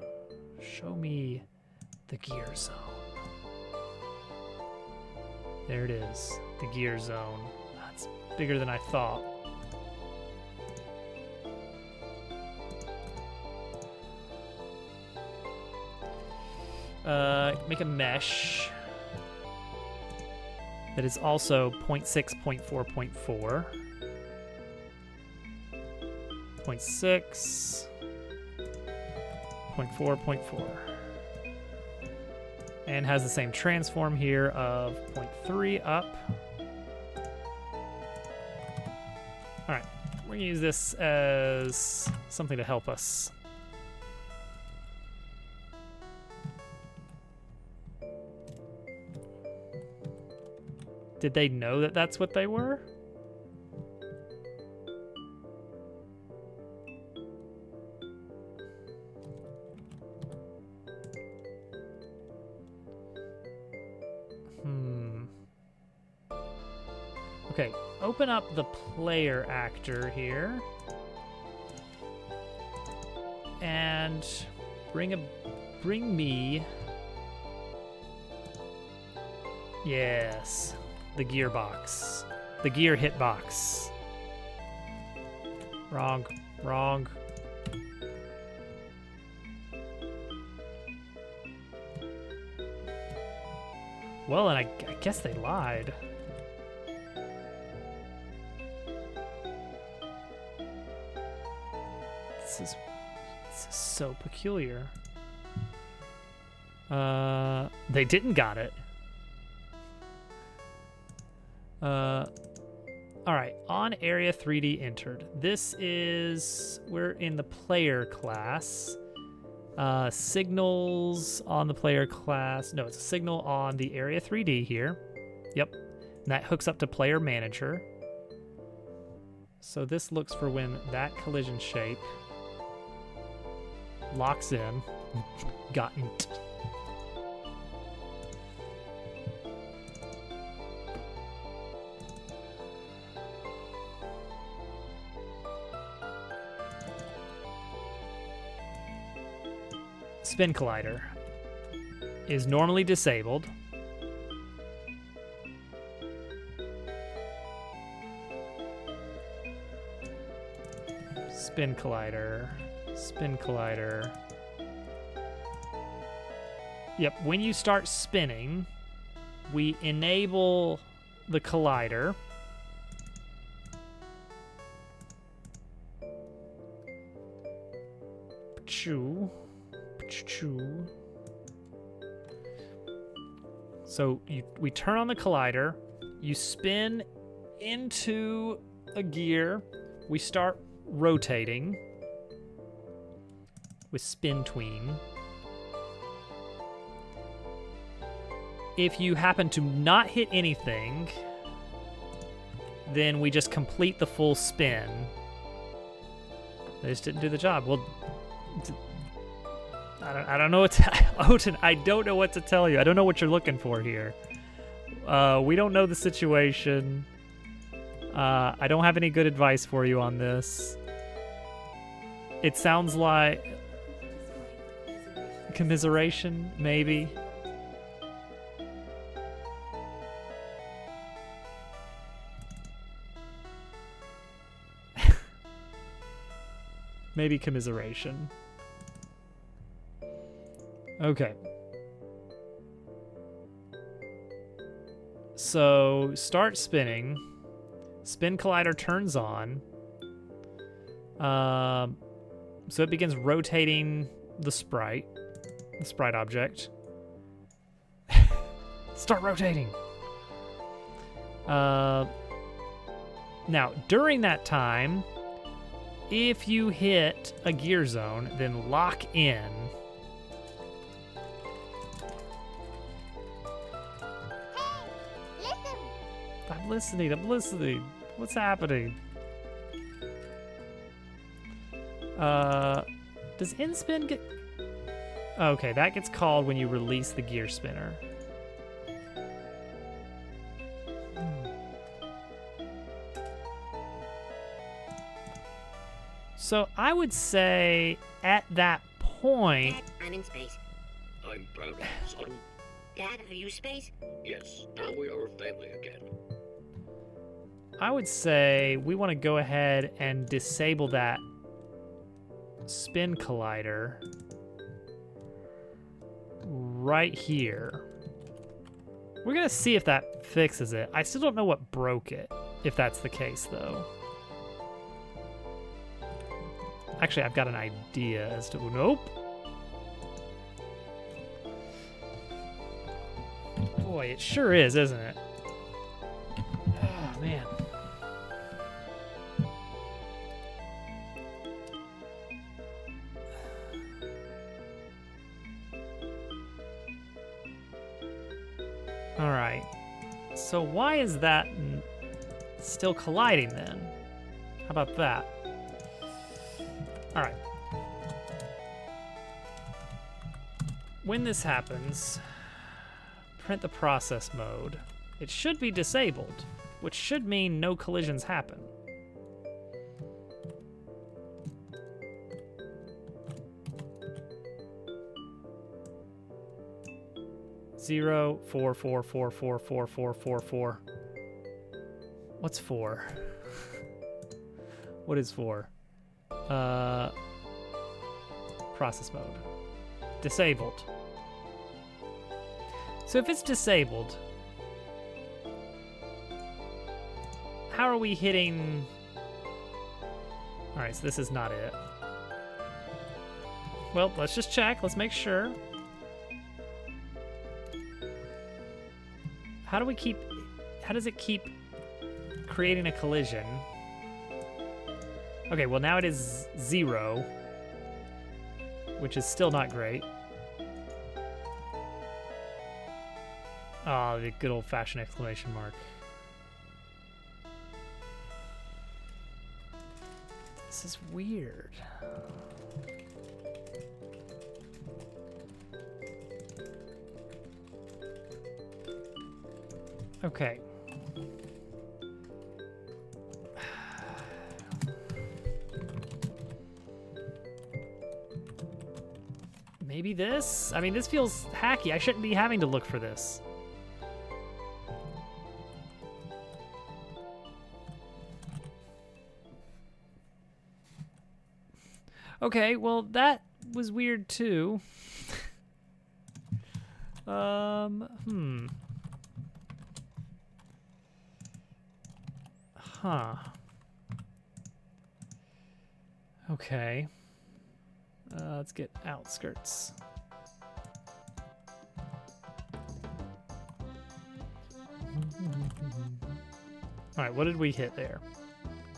Show me the gear zone. There it is, the gear zone. That's bigger than I thought. Make a mesh that is also 0.6, 0.4, 0.4. 0.6, 0.4, 0.4. And has the same transform here of 0.3 up. All right, we're gonna use this as something to help us. Did they know that that's what they were? Okay, open up the player actor here. And bring me. Yes, the gearbox. The gear hitbox. Wrong. Well, and I guess they lied. This is so peculiar. They didn't got it. All right, on area 3D entered. We're in the player class. Signals on the player class. No, it's a signal on the area 3D here. Yep, and that hooks up to player manager. So this looks for when that collision shape locks in. Gotten. Spin Collider is normally disabled. Spin Collider. Yep, when you start spinning, we enable the collider. So we turn on the collider, you spin into a gear, we start rotating with spin tween. If you happen to not hit anything, then we just complete the full spin. They just didn't do the job. Well, I don't know what to, Odin, I don't know what to tell you. I don't know what you're looking for here. We don't know the situation. I don't have any good advice for you on this. It sounds like commiseration, maybe. Maybe commiseration. Okay. So start spinning. Spin Collider turns on. So it begins rotating the sprite object. Start rotating. Now, during that time, if you hit a gear zone, then lock in. I'm listening. What's happening? Does in-spin get... Okay, that gets called when you release the gear spinner. So I would say at that point... Dad, I'm in space. I'm proud of you, son. Dad, are you space? Yes, now we are a family again. I would say we want to go ahead and disable that spin collider right here. We're going to see if that fixes it. I still don't know what broke it, if that's the case, though. Actually, I've got an idea as to... Nope. Boy, it sure is, isn't it? Oh, man. All right. So why is that still colliding then? How about that? All right. When this happens, print the process mode. It should be disabled. which should mean no collisions happen. Zero, 4, 4, 4, 4, 4, 4, 4, 4. What's 4? What is 4? Process mode. Disabled. So if it's disabled, how are we hitting? All right, so this is not it. Well, let's just check. Let's make sure. How does it keep creating a collision? Okay, well now it is 0, which is still not great. Oh, the good old-fashioned exclamation mark. This is weird. Okay. Maybe this? I mean, this feels hacky. I shouldn't be having to look for this. Okay, well, that was weird too. Huh. Okay. Let's get outskirts. All right, what did we hit there?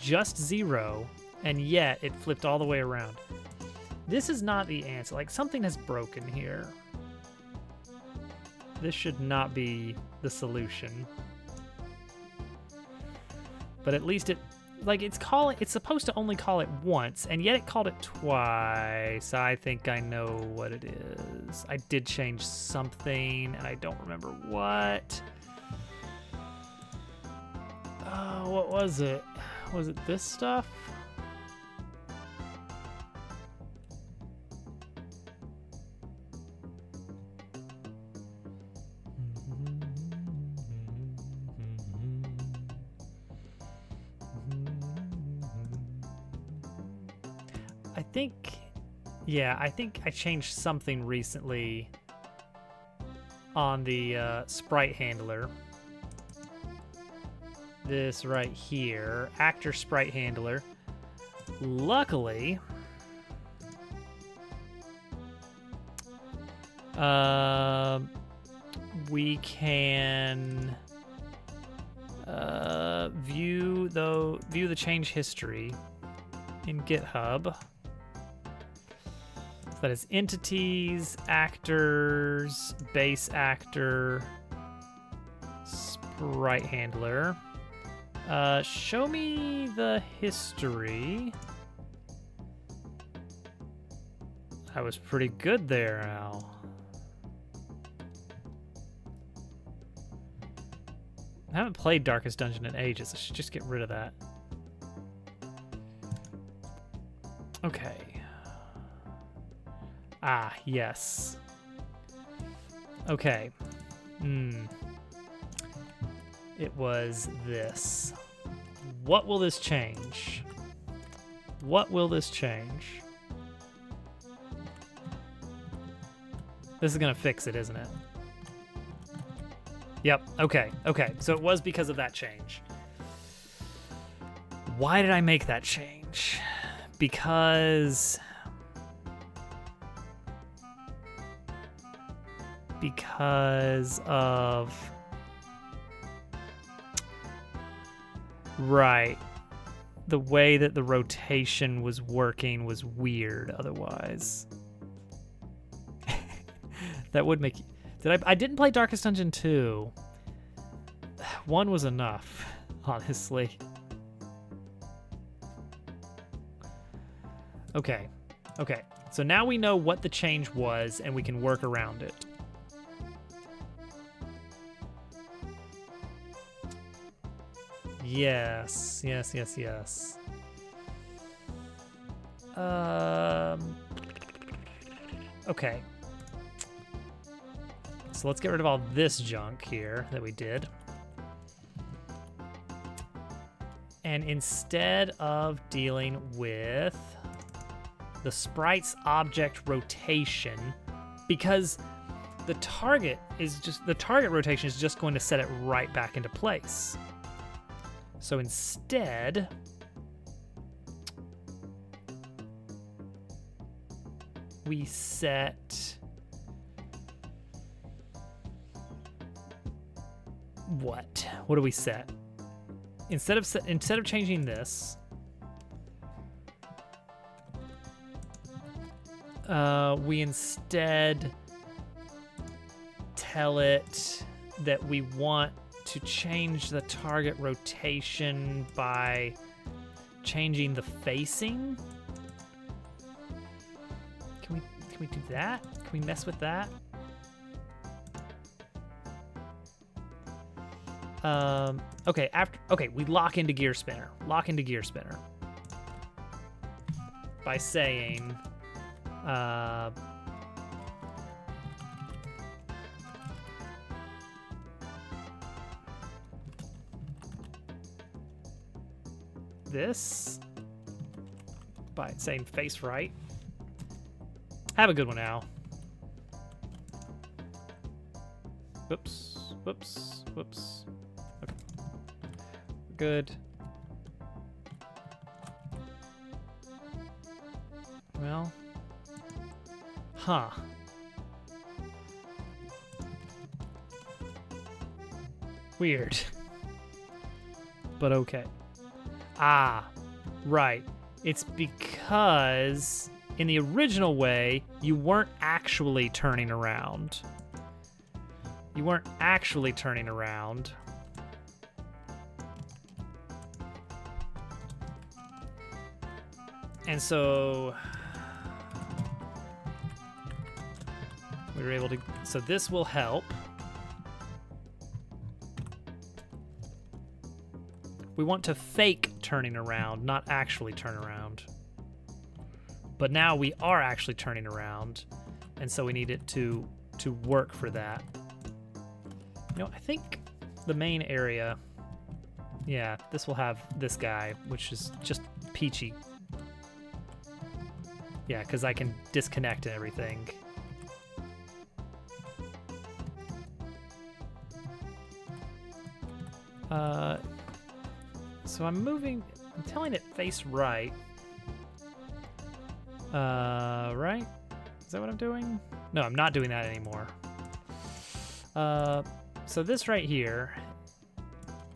Just 0, and yet it flipped all the way around. This is not the answer. Like, something has broken here. This should not be the solution. But at least it's supposed to only call it once, and yet it called it twice. I think I know what it is. I did change something, and I don't remember what. What was it? Was it this stuff? I think I changed something recently on the sprite handler. This right here, actor sprite handler. Luckily, we can view the change history in GitHub. That is entities, actors, base actor, sprite handler. Show me the history. I was pretty good there, Al. I haven't played Darkest Dungeon in ages. I should just get rid of that. Okay. Ah, yes. Okay. It was this. What will this change? What will this change? This is gonna fix it, isn't it? Yep, okay. So it was because of that change. Why did I make that change? Because of... Right. The way that the rotation was working was weird otherwise. That would make... I didn't play Darkest Dungeon 2. 1 was enough, honestly. Okay. So now we know what the change was, and we can work around it. Yes. Yes. Okay. So let's get rid of all this junk here that we did. And instead of dealing with the sprite's object rotation, because the target rotation is just going to set it right back into place. So instead, we set what? What do we set? Instead of changing this, we instead tell it that we want to change the target rotation by changing the facing. Can we do that? Can we mess with that? Okay, we lock into gear spinner. By saying this, by saying face right. Have a good one, Al. Whoops. Okay. Good. Well. Huh. Weird. But okay. Ah, right. It's because in the original way, you weren't actually turning around. And so we were able to, so this will help. We want to fake turning around, not actually turn around. But now we are actually turning around, and so we need it to work for that. You know, I think the main area, yeah, this will have this guy, which is just peachy. Yeah, because I can disconnect and everything. So I'm telling it face right. Right? Is that what I'm doing? No, I'm not doing that anymore. So this right here,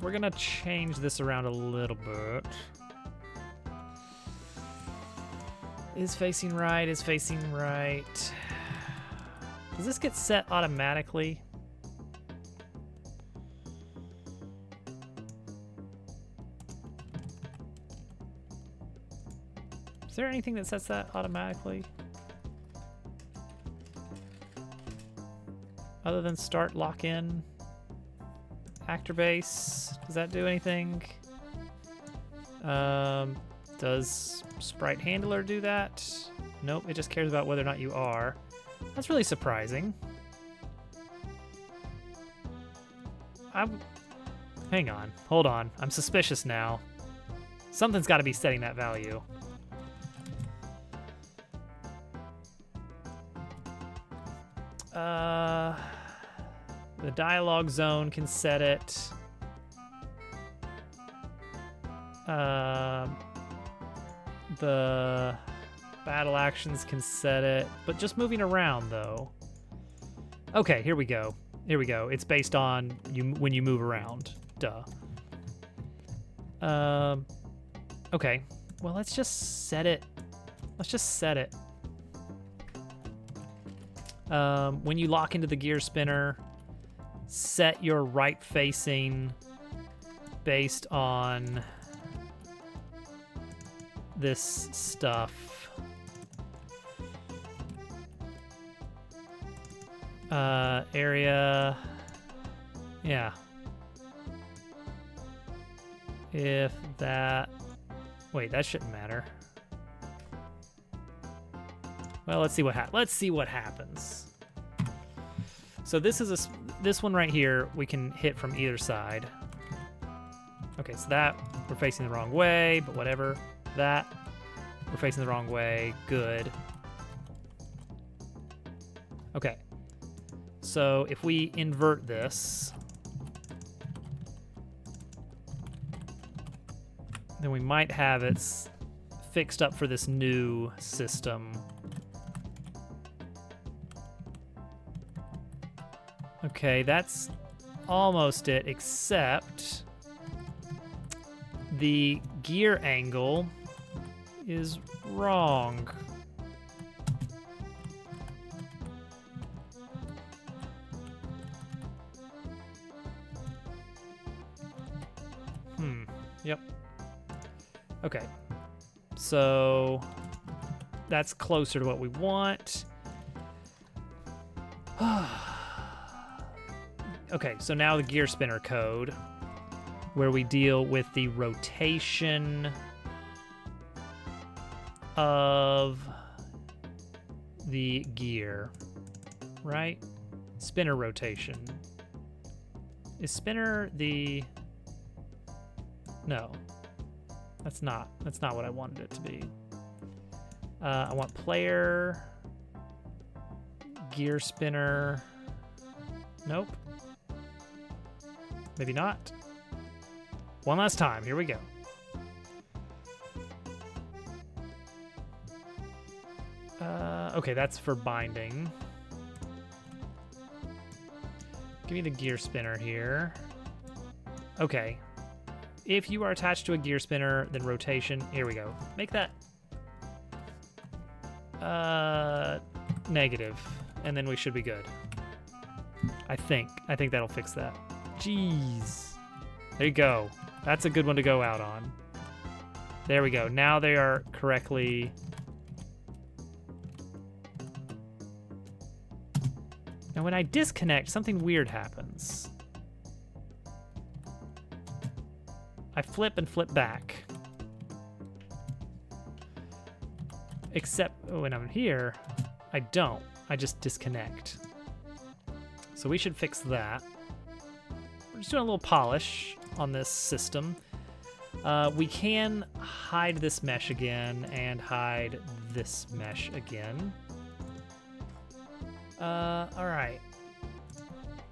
we're gonna change this around a little bit. Is facing right. Does this get set automatically? Is there anything that sets that automatically? Other than start, lock in, actor base, does that do anything? Does sprite handler do that? Nope, it just cares about whether or not you are. That's really surprising. Hang on, hold on, I'm suspicious now. Something's gotta be setting that value. The dialogue zone can set it. The battle actions can set it, but just moving around though. Okay, here we go. It's based on when you move around. Duh. Okay. Well, let's just set it. When you lock into the gear spinner, set your right facing based on this stuff. Area, yeah. if that... Wait, that shouldn't matter. Well, let's see what happens. So this is this one right here we can hit from either side. Okay, so that we're facing the wrong way, but whatever. That we're facing the wrong way. Good. Okay. So if we invert this, then we might have it fixed up for this new system. Okay, that's almost it, except the gear angle is wrong. Yep. Okay. So that's closer to what we want. Okay, so now the gear spinner code, where we deal with the rotation of the gear, right? Spinner rotation. Is spinner the... No, that's not what I wanted it to be. I want player, gear spinner. Nope. Maybe not. One last time. Here we go. Okay, that's for binding. Give me the gear spinner here. Okay. If you are attached to a gear spinner, then rotation. Here we go. Make that negative, and then we should be good. I think that'll fix that. Jeez. There you go. That's a good one to go out on. There we go. Now they are correctly... Now when I disconnect, something weird happens. I flip and flip back. Except when I'm here, I don't. I just disconnect. So we should fix that. We're just doing a little polish on this system. We can hide this mesh again and hide this mesh again. All right.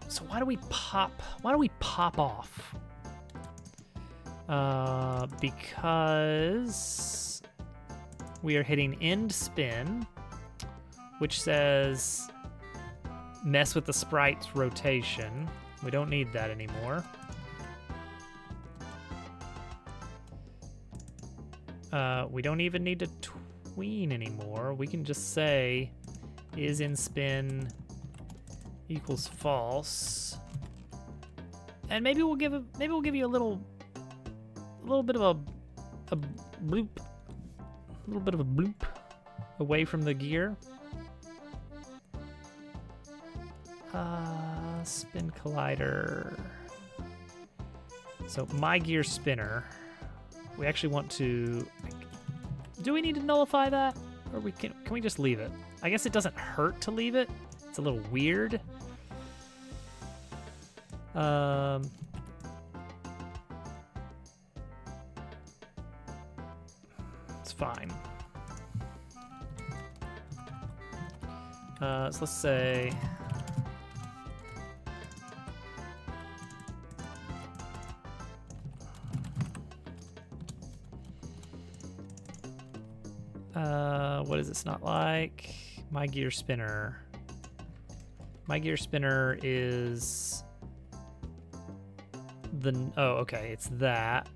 So why do we pop off? Because we are hitting end spin, which says mess with the sprite's rotation. We don't need that anymore. We don't even need to tween anymore. We can just say is in spin equals false, and maybe we'll give you a little bit of a bloop, away from the gear. Spin collider. So my gear spinner. We actually want to. Do we need to nullify that, or can we just leave it? I guess it doesn't hurt to leave it. It's a little weird. It's fine. So let's say. What is this not like? My gear spinner. My gear spinner is the... Oh, okay, it's that.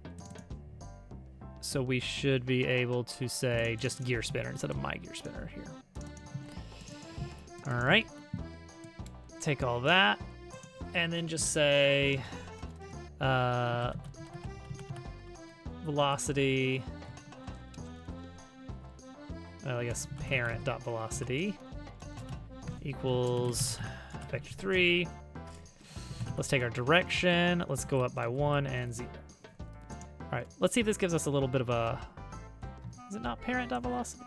So we should be able to say just gear spinner instead of my gear spinner here. All right. Take all that and then just say velocity... I guess parent.velocity equals vector 3. Let's take our direction. Let's go up by 1 and 0. All right, let's see if this gives us a little bit of a... Is it not parent.velocity?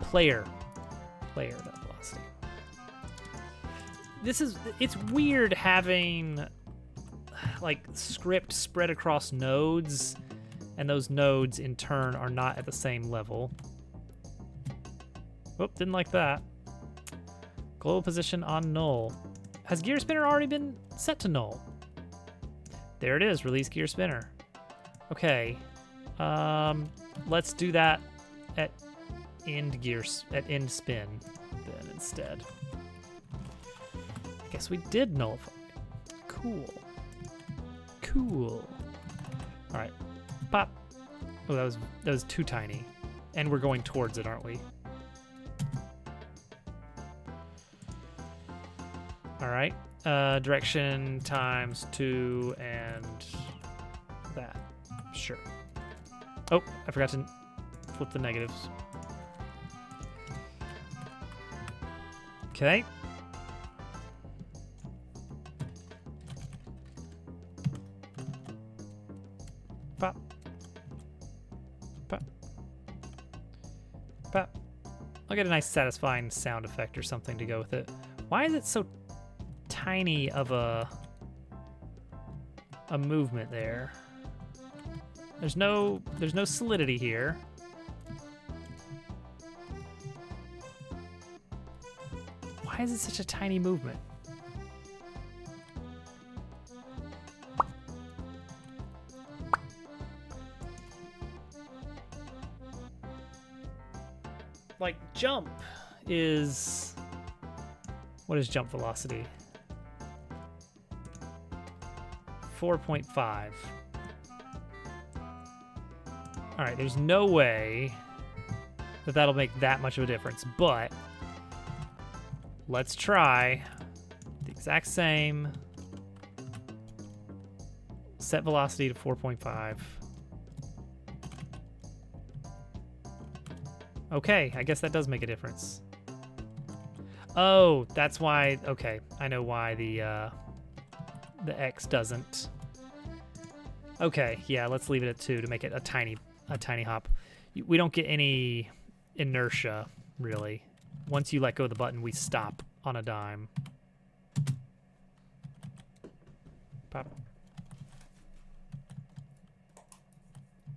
Player.velocity. It's weird having like script spread across nodes, and those nodes in turn are not at the same level. Whoop, didn't like that. Global position on null. Has gear spinner already been set to null? There it is, release gear spinner. Okay, let's do that at end spin then instead. I guess we did nullify. Cool. All right, pop. Oh, that was too tiny, and we're going towards it, aren't we? All right, direction times 2 and that. Sure. Oh, I forgot to flip the negatives. Okay. Pop. Pop. Pop. I'll get a nice satisfying sound effect or something to go with it. Why is it so tiny of a movement there? There's no solidity here. Why is it such a tiny movement? Like jump is... What is jump velocity? 4.5. All right, there's no way that that'll make that much of a difference, but let's try the exact same. Set velocity to 4.5. Okay, I guess that does make a difference. Oh, that's why. Okay, I know why the X doesn't. Okay, yeah, let's leave it at 2 to make it a tiny hop. We don't get any inertia really. Once you let go of the button, we stop on a dime. Pop.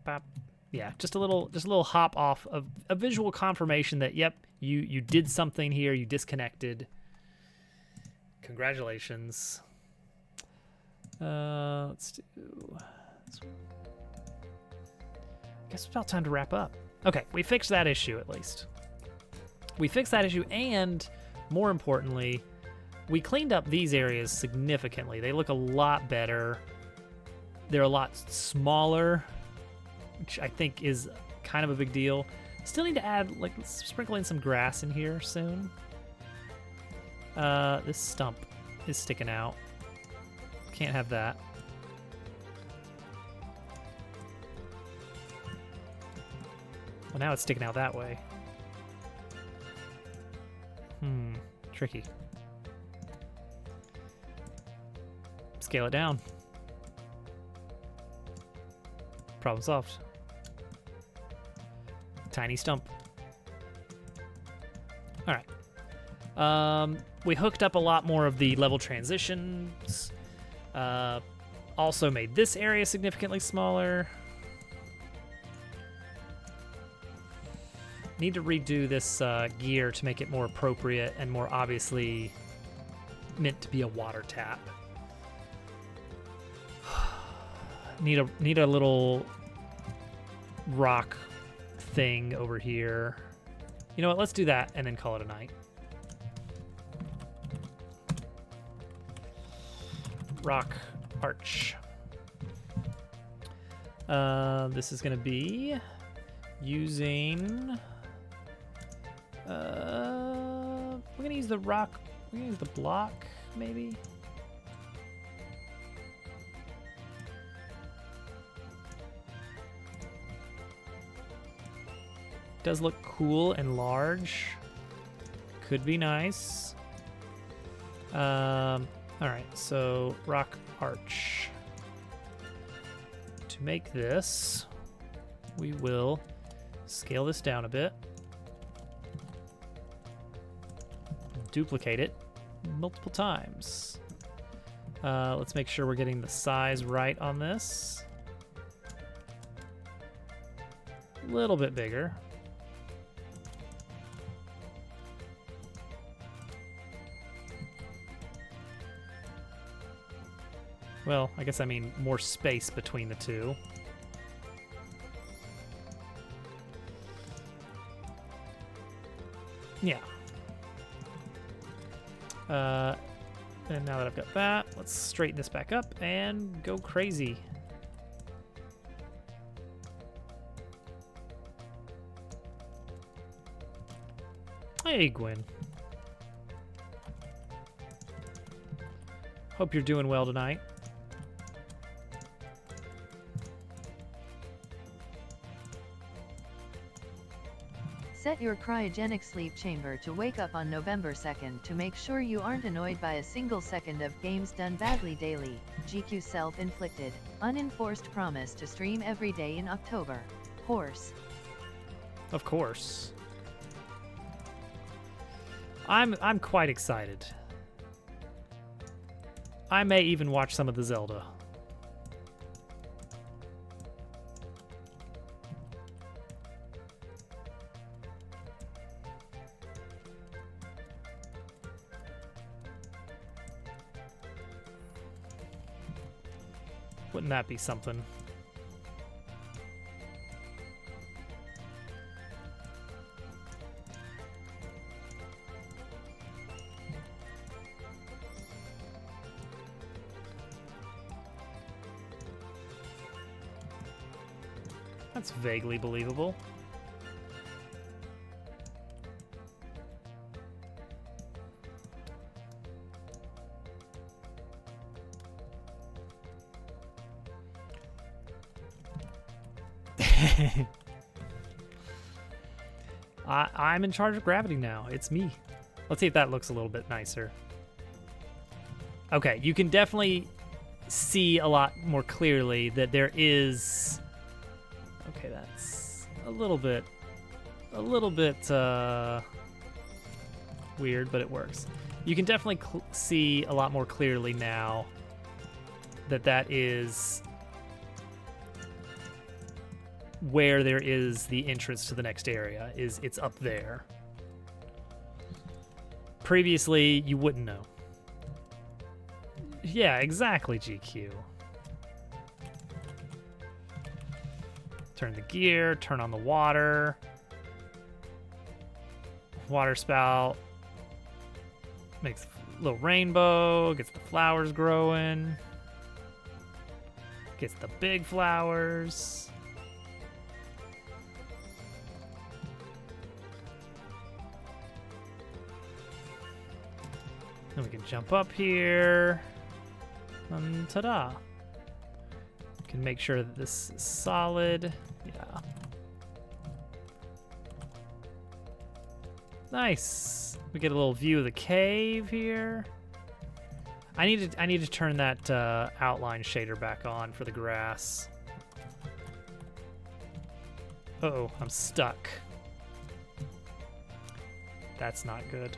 Pop. Yeah, just a little hop off of a visual confirmation that yep, you did something here, you disconnected. Congratulations. Let's do this one. I guess it's about time to wrap up. Okay, we fixed that issue at least. We fixed that issue, and more importantly, we cleaned up these areas significantly. They look a lot better. They're a lot smaller, which I think is kind of a big deal. Still need to add, like, let's sprinkle in some grass in here soon. This stump is sticking out. Can't have that. Well, now it's sticking out that way. Tricky. Scale it down. Problem solved. Tiny stump. All right. We hooked up a lot more of the level transitions. Also made this area significantly smaller. Need to redo this gear to make it more appropriate and more obviously meant to be a water tap. Need a little rock thing over here. You know what? Let's do that and then call it a night. Rock arch. This is gonna be using. We're gonna use the rock. We're gonna use the block, maybe. Does look cool and large. Could be nice. All right, so rock arch. To make this, we will scale this down a bit. Duplicate it multiple times. Let's make sure we're getting the size right on this. A little bit bigger. Well, I guess I mean more space between the two. Yeah. And now that I've got that, let's straighten this back up and go crazy. Hey, Gwen. Hope you're doing well tonight. Set your cryogenic sleep chamber to wake up on November 2nd to make sure you aren't annoyed by a single second of games done badly daily. GQ self-inflicted, unenforced promise to stream every day in October. Horse. Of course. I'm quite excited. I may even watch some of the Zelda. Wouldn't that be something? That's vaguely believable. I'm in charge of gravity now. It's me. Let's see if that looks a little bit nicer. Okay, you can definitely see a lot more clearly that there is... Okay, that's a little bit weird, but it works. You can definitely see a lot more clearly now that that is where there is the entrance to the next area. It's up there. Previously, you wouldn't know. Yeah, exactly, GQ. Turn the gear, turn on the water. Water spout. Makes a little rainbow, gets the flowers growing. Gets the big flowers. Then we can jump up here. And ta-da. We can make sure that this is solid. Yeah. Nice. We get a little view of the cave here. I need to turn that outline shader back on for the grass. Uh-oh, I'm stuck. That's not good.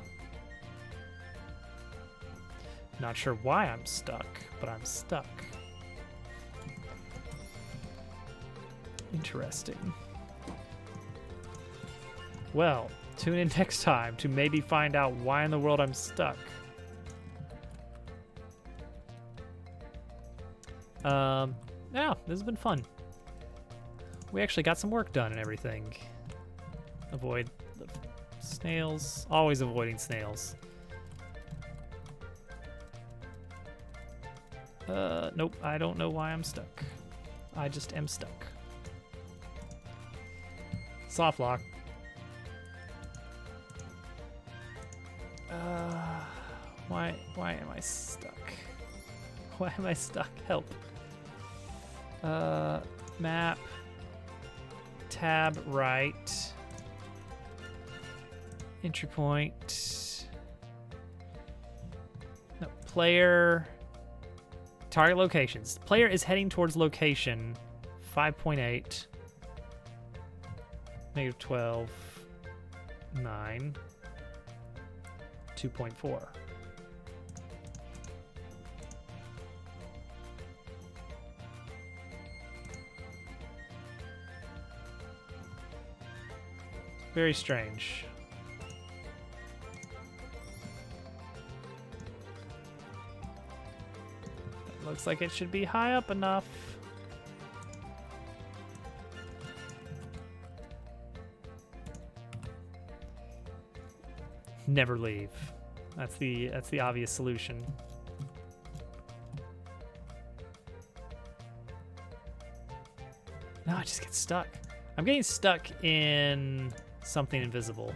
Not sure why I'm stuck, but I'm stuck. Interesting. Well, tune in next time to maybe find out why in the world I'm stuck. Yeah, this has been fun. We actually got some work done and everything. Avoid the snails. Always avoiding snails. Nope, I don't know why I'm stuck. I just am stuck. Soft lock. Why am I stuck? Why am I stuck? Help. Map. Tab right. Entry point. No, player. Target locations. Player is heading towards location 5.8, negative 12, 9, 2.4. Very strange. It looks like it should be high up enough. Never leave. That's the obvious solution. No, I just get stuck. I'm getting stuck in something invisible.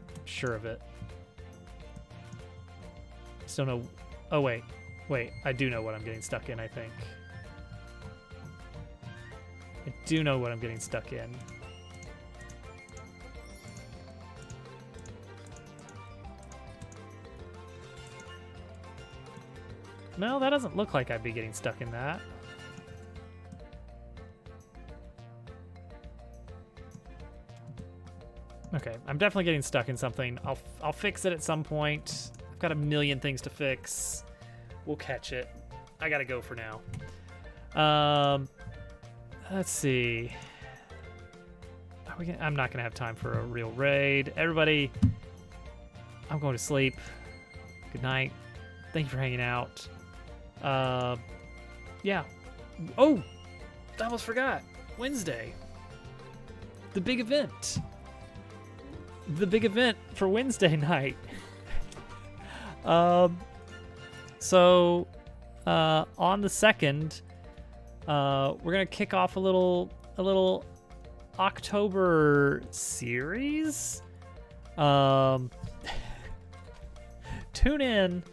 I'm sure of it. Just don't know. Oh, wait. Wait, I do know what I'm getting stuck in, I think. I do know what I'm getting stuck in. No, that doesn't look like I'd be getting stuck in that. Okay, I'm definitely getting stuck in something. I'll fix it at some point. I've got a million things to fix. We'll catch it. I gotta go for now. Let's see. I'm not gonna have time for a real raid. Everybody, I'm going to sleep. Good night. Thank you for hanging out. Yeah. Oh, I almost forgot. Wednesday. The big event. The big event for Wednesday night. So on the 2nd, we're gonna kick off a little October series. Tune in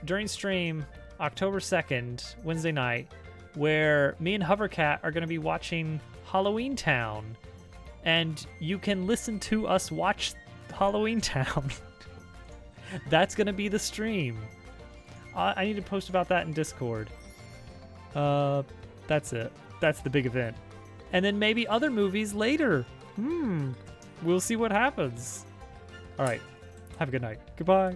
during stream October 2nd, Wednesday night, where me and Hovercat are gonna be watching Halloween Town. And you can listen to us watch Halloween Town. That's going to be the stream. I need to post about that in Discord. That's it. That's the big event. And then maybe other movies later. We'll see what happens. All right. Have a good night. Goodbye.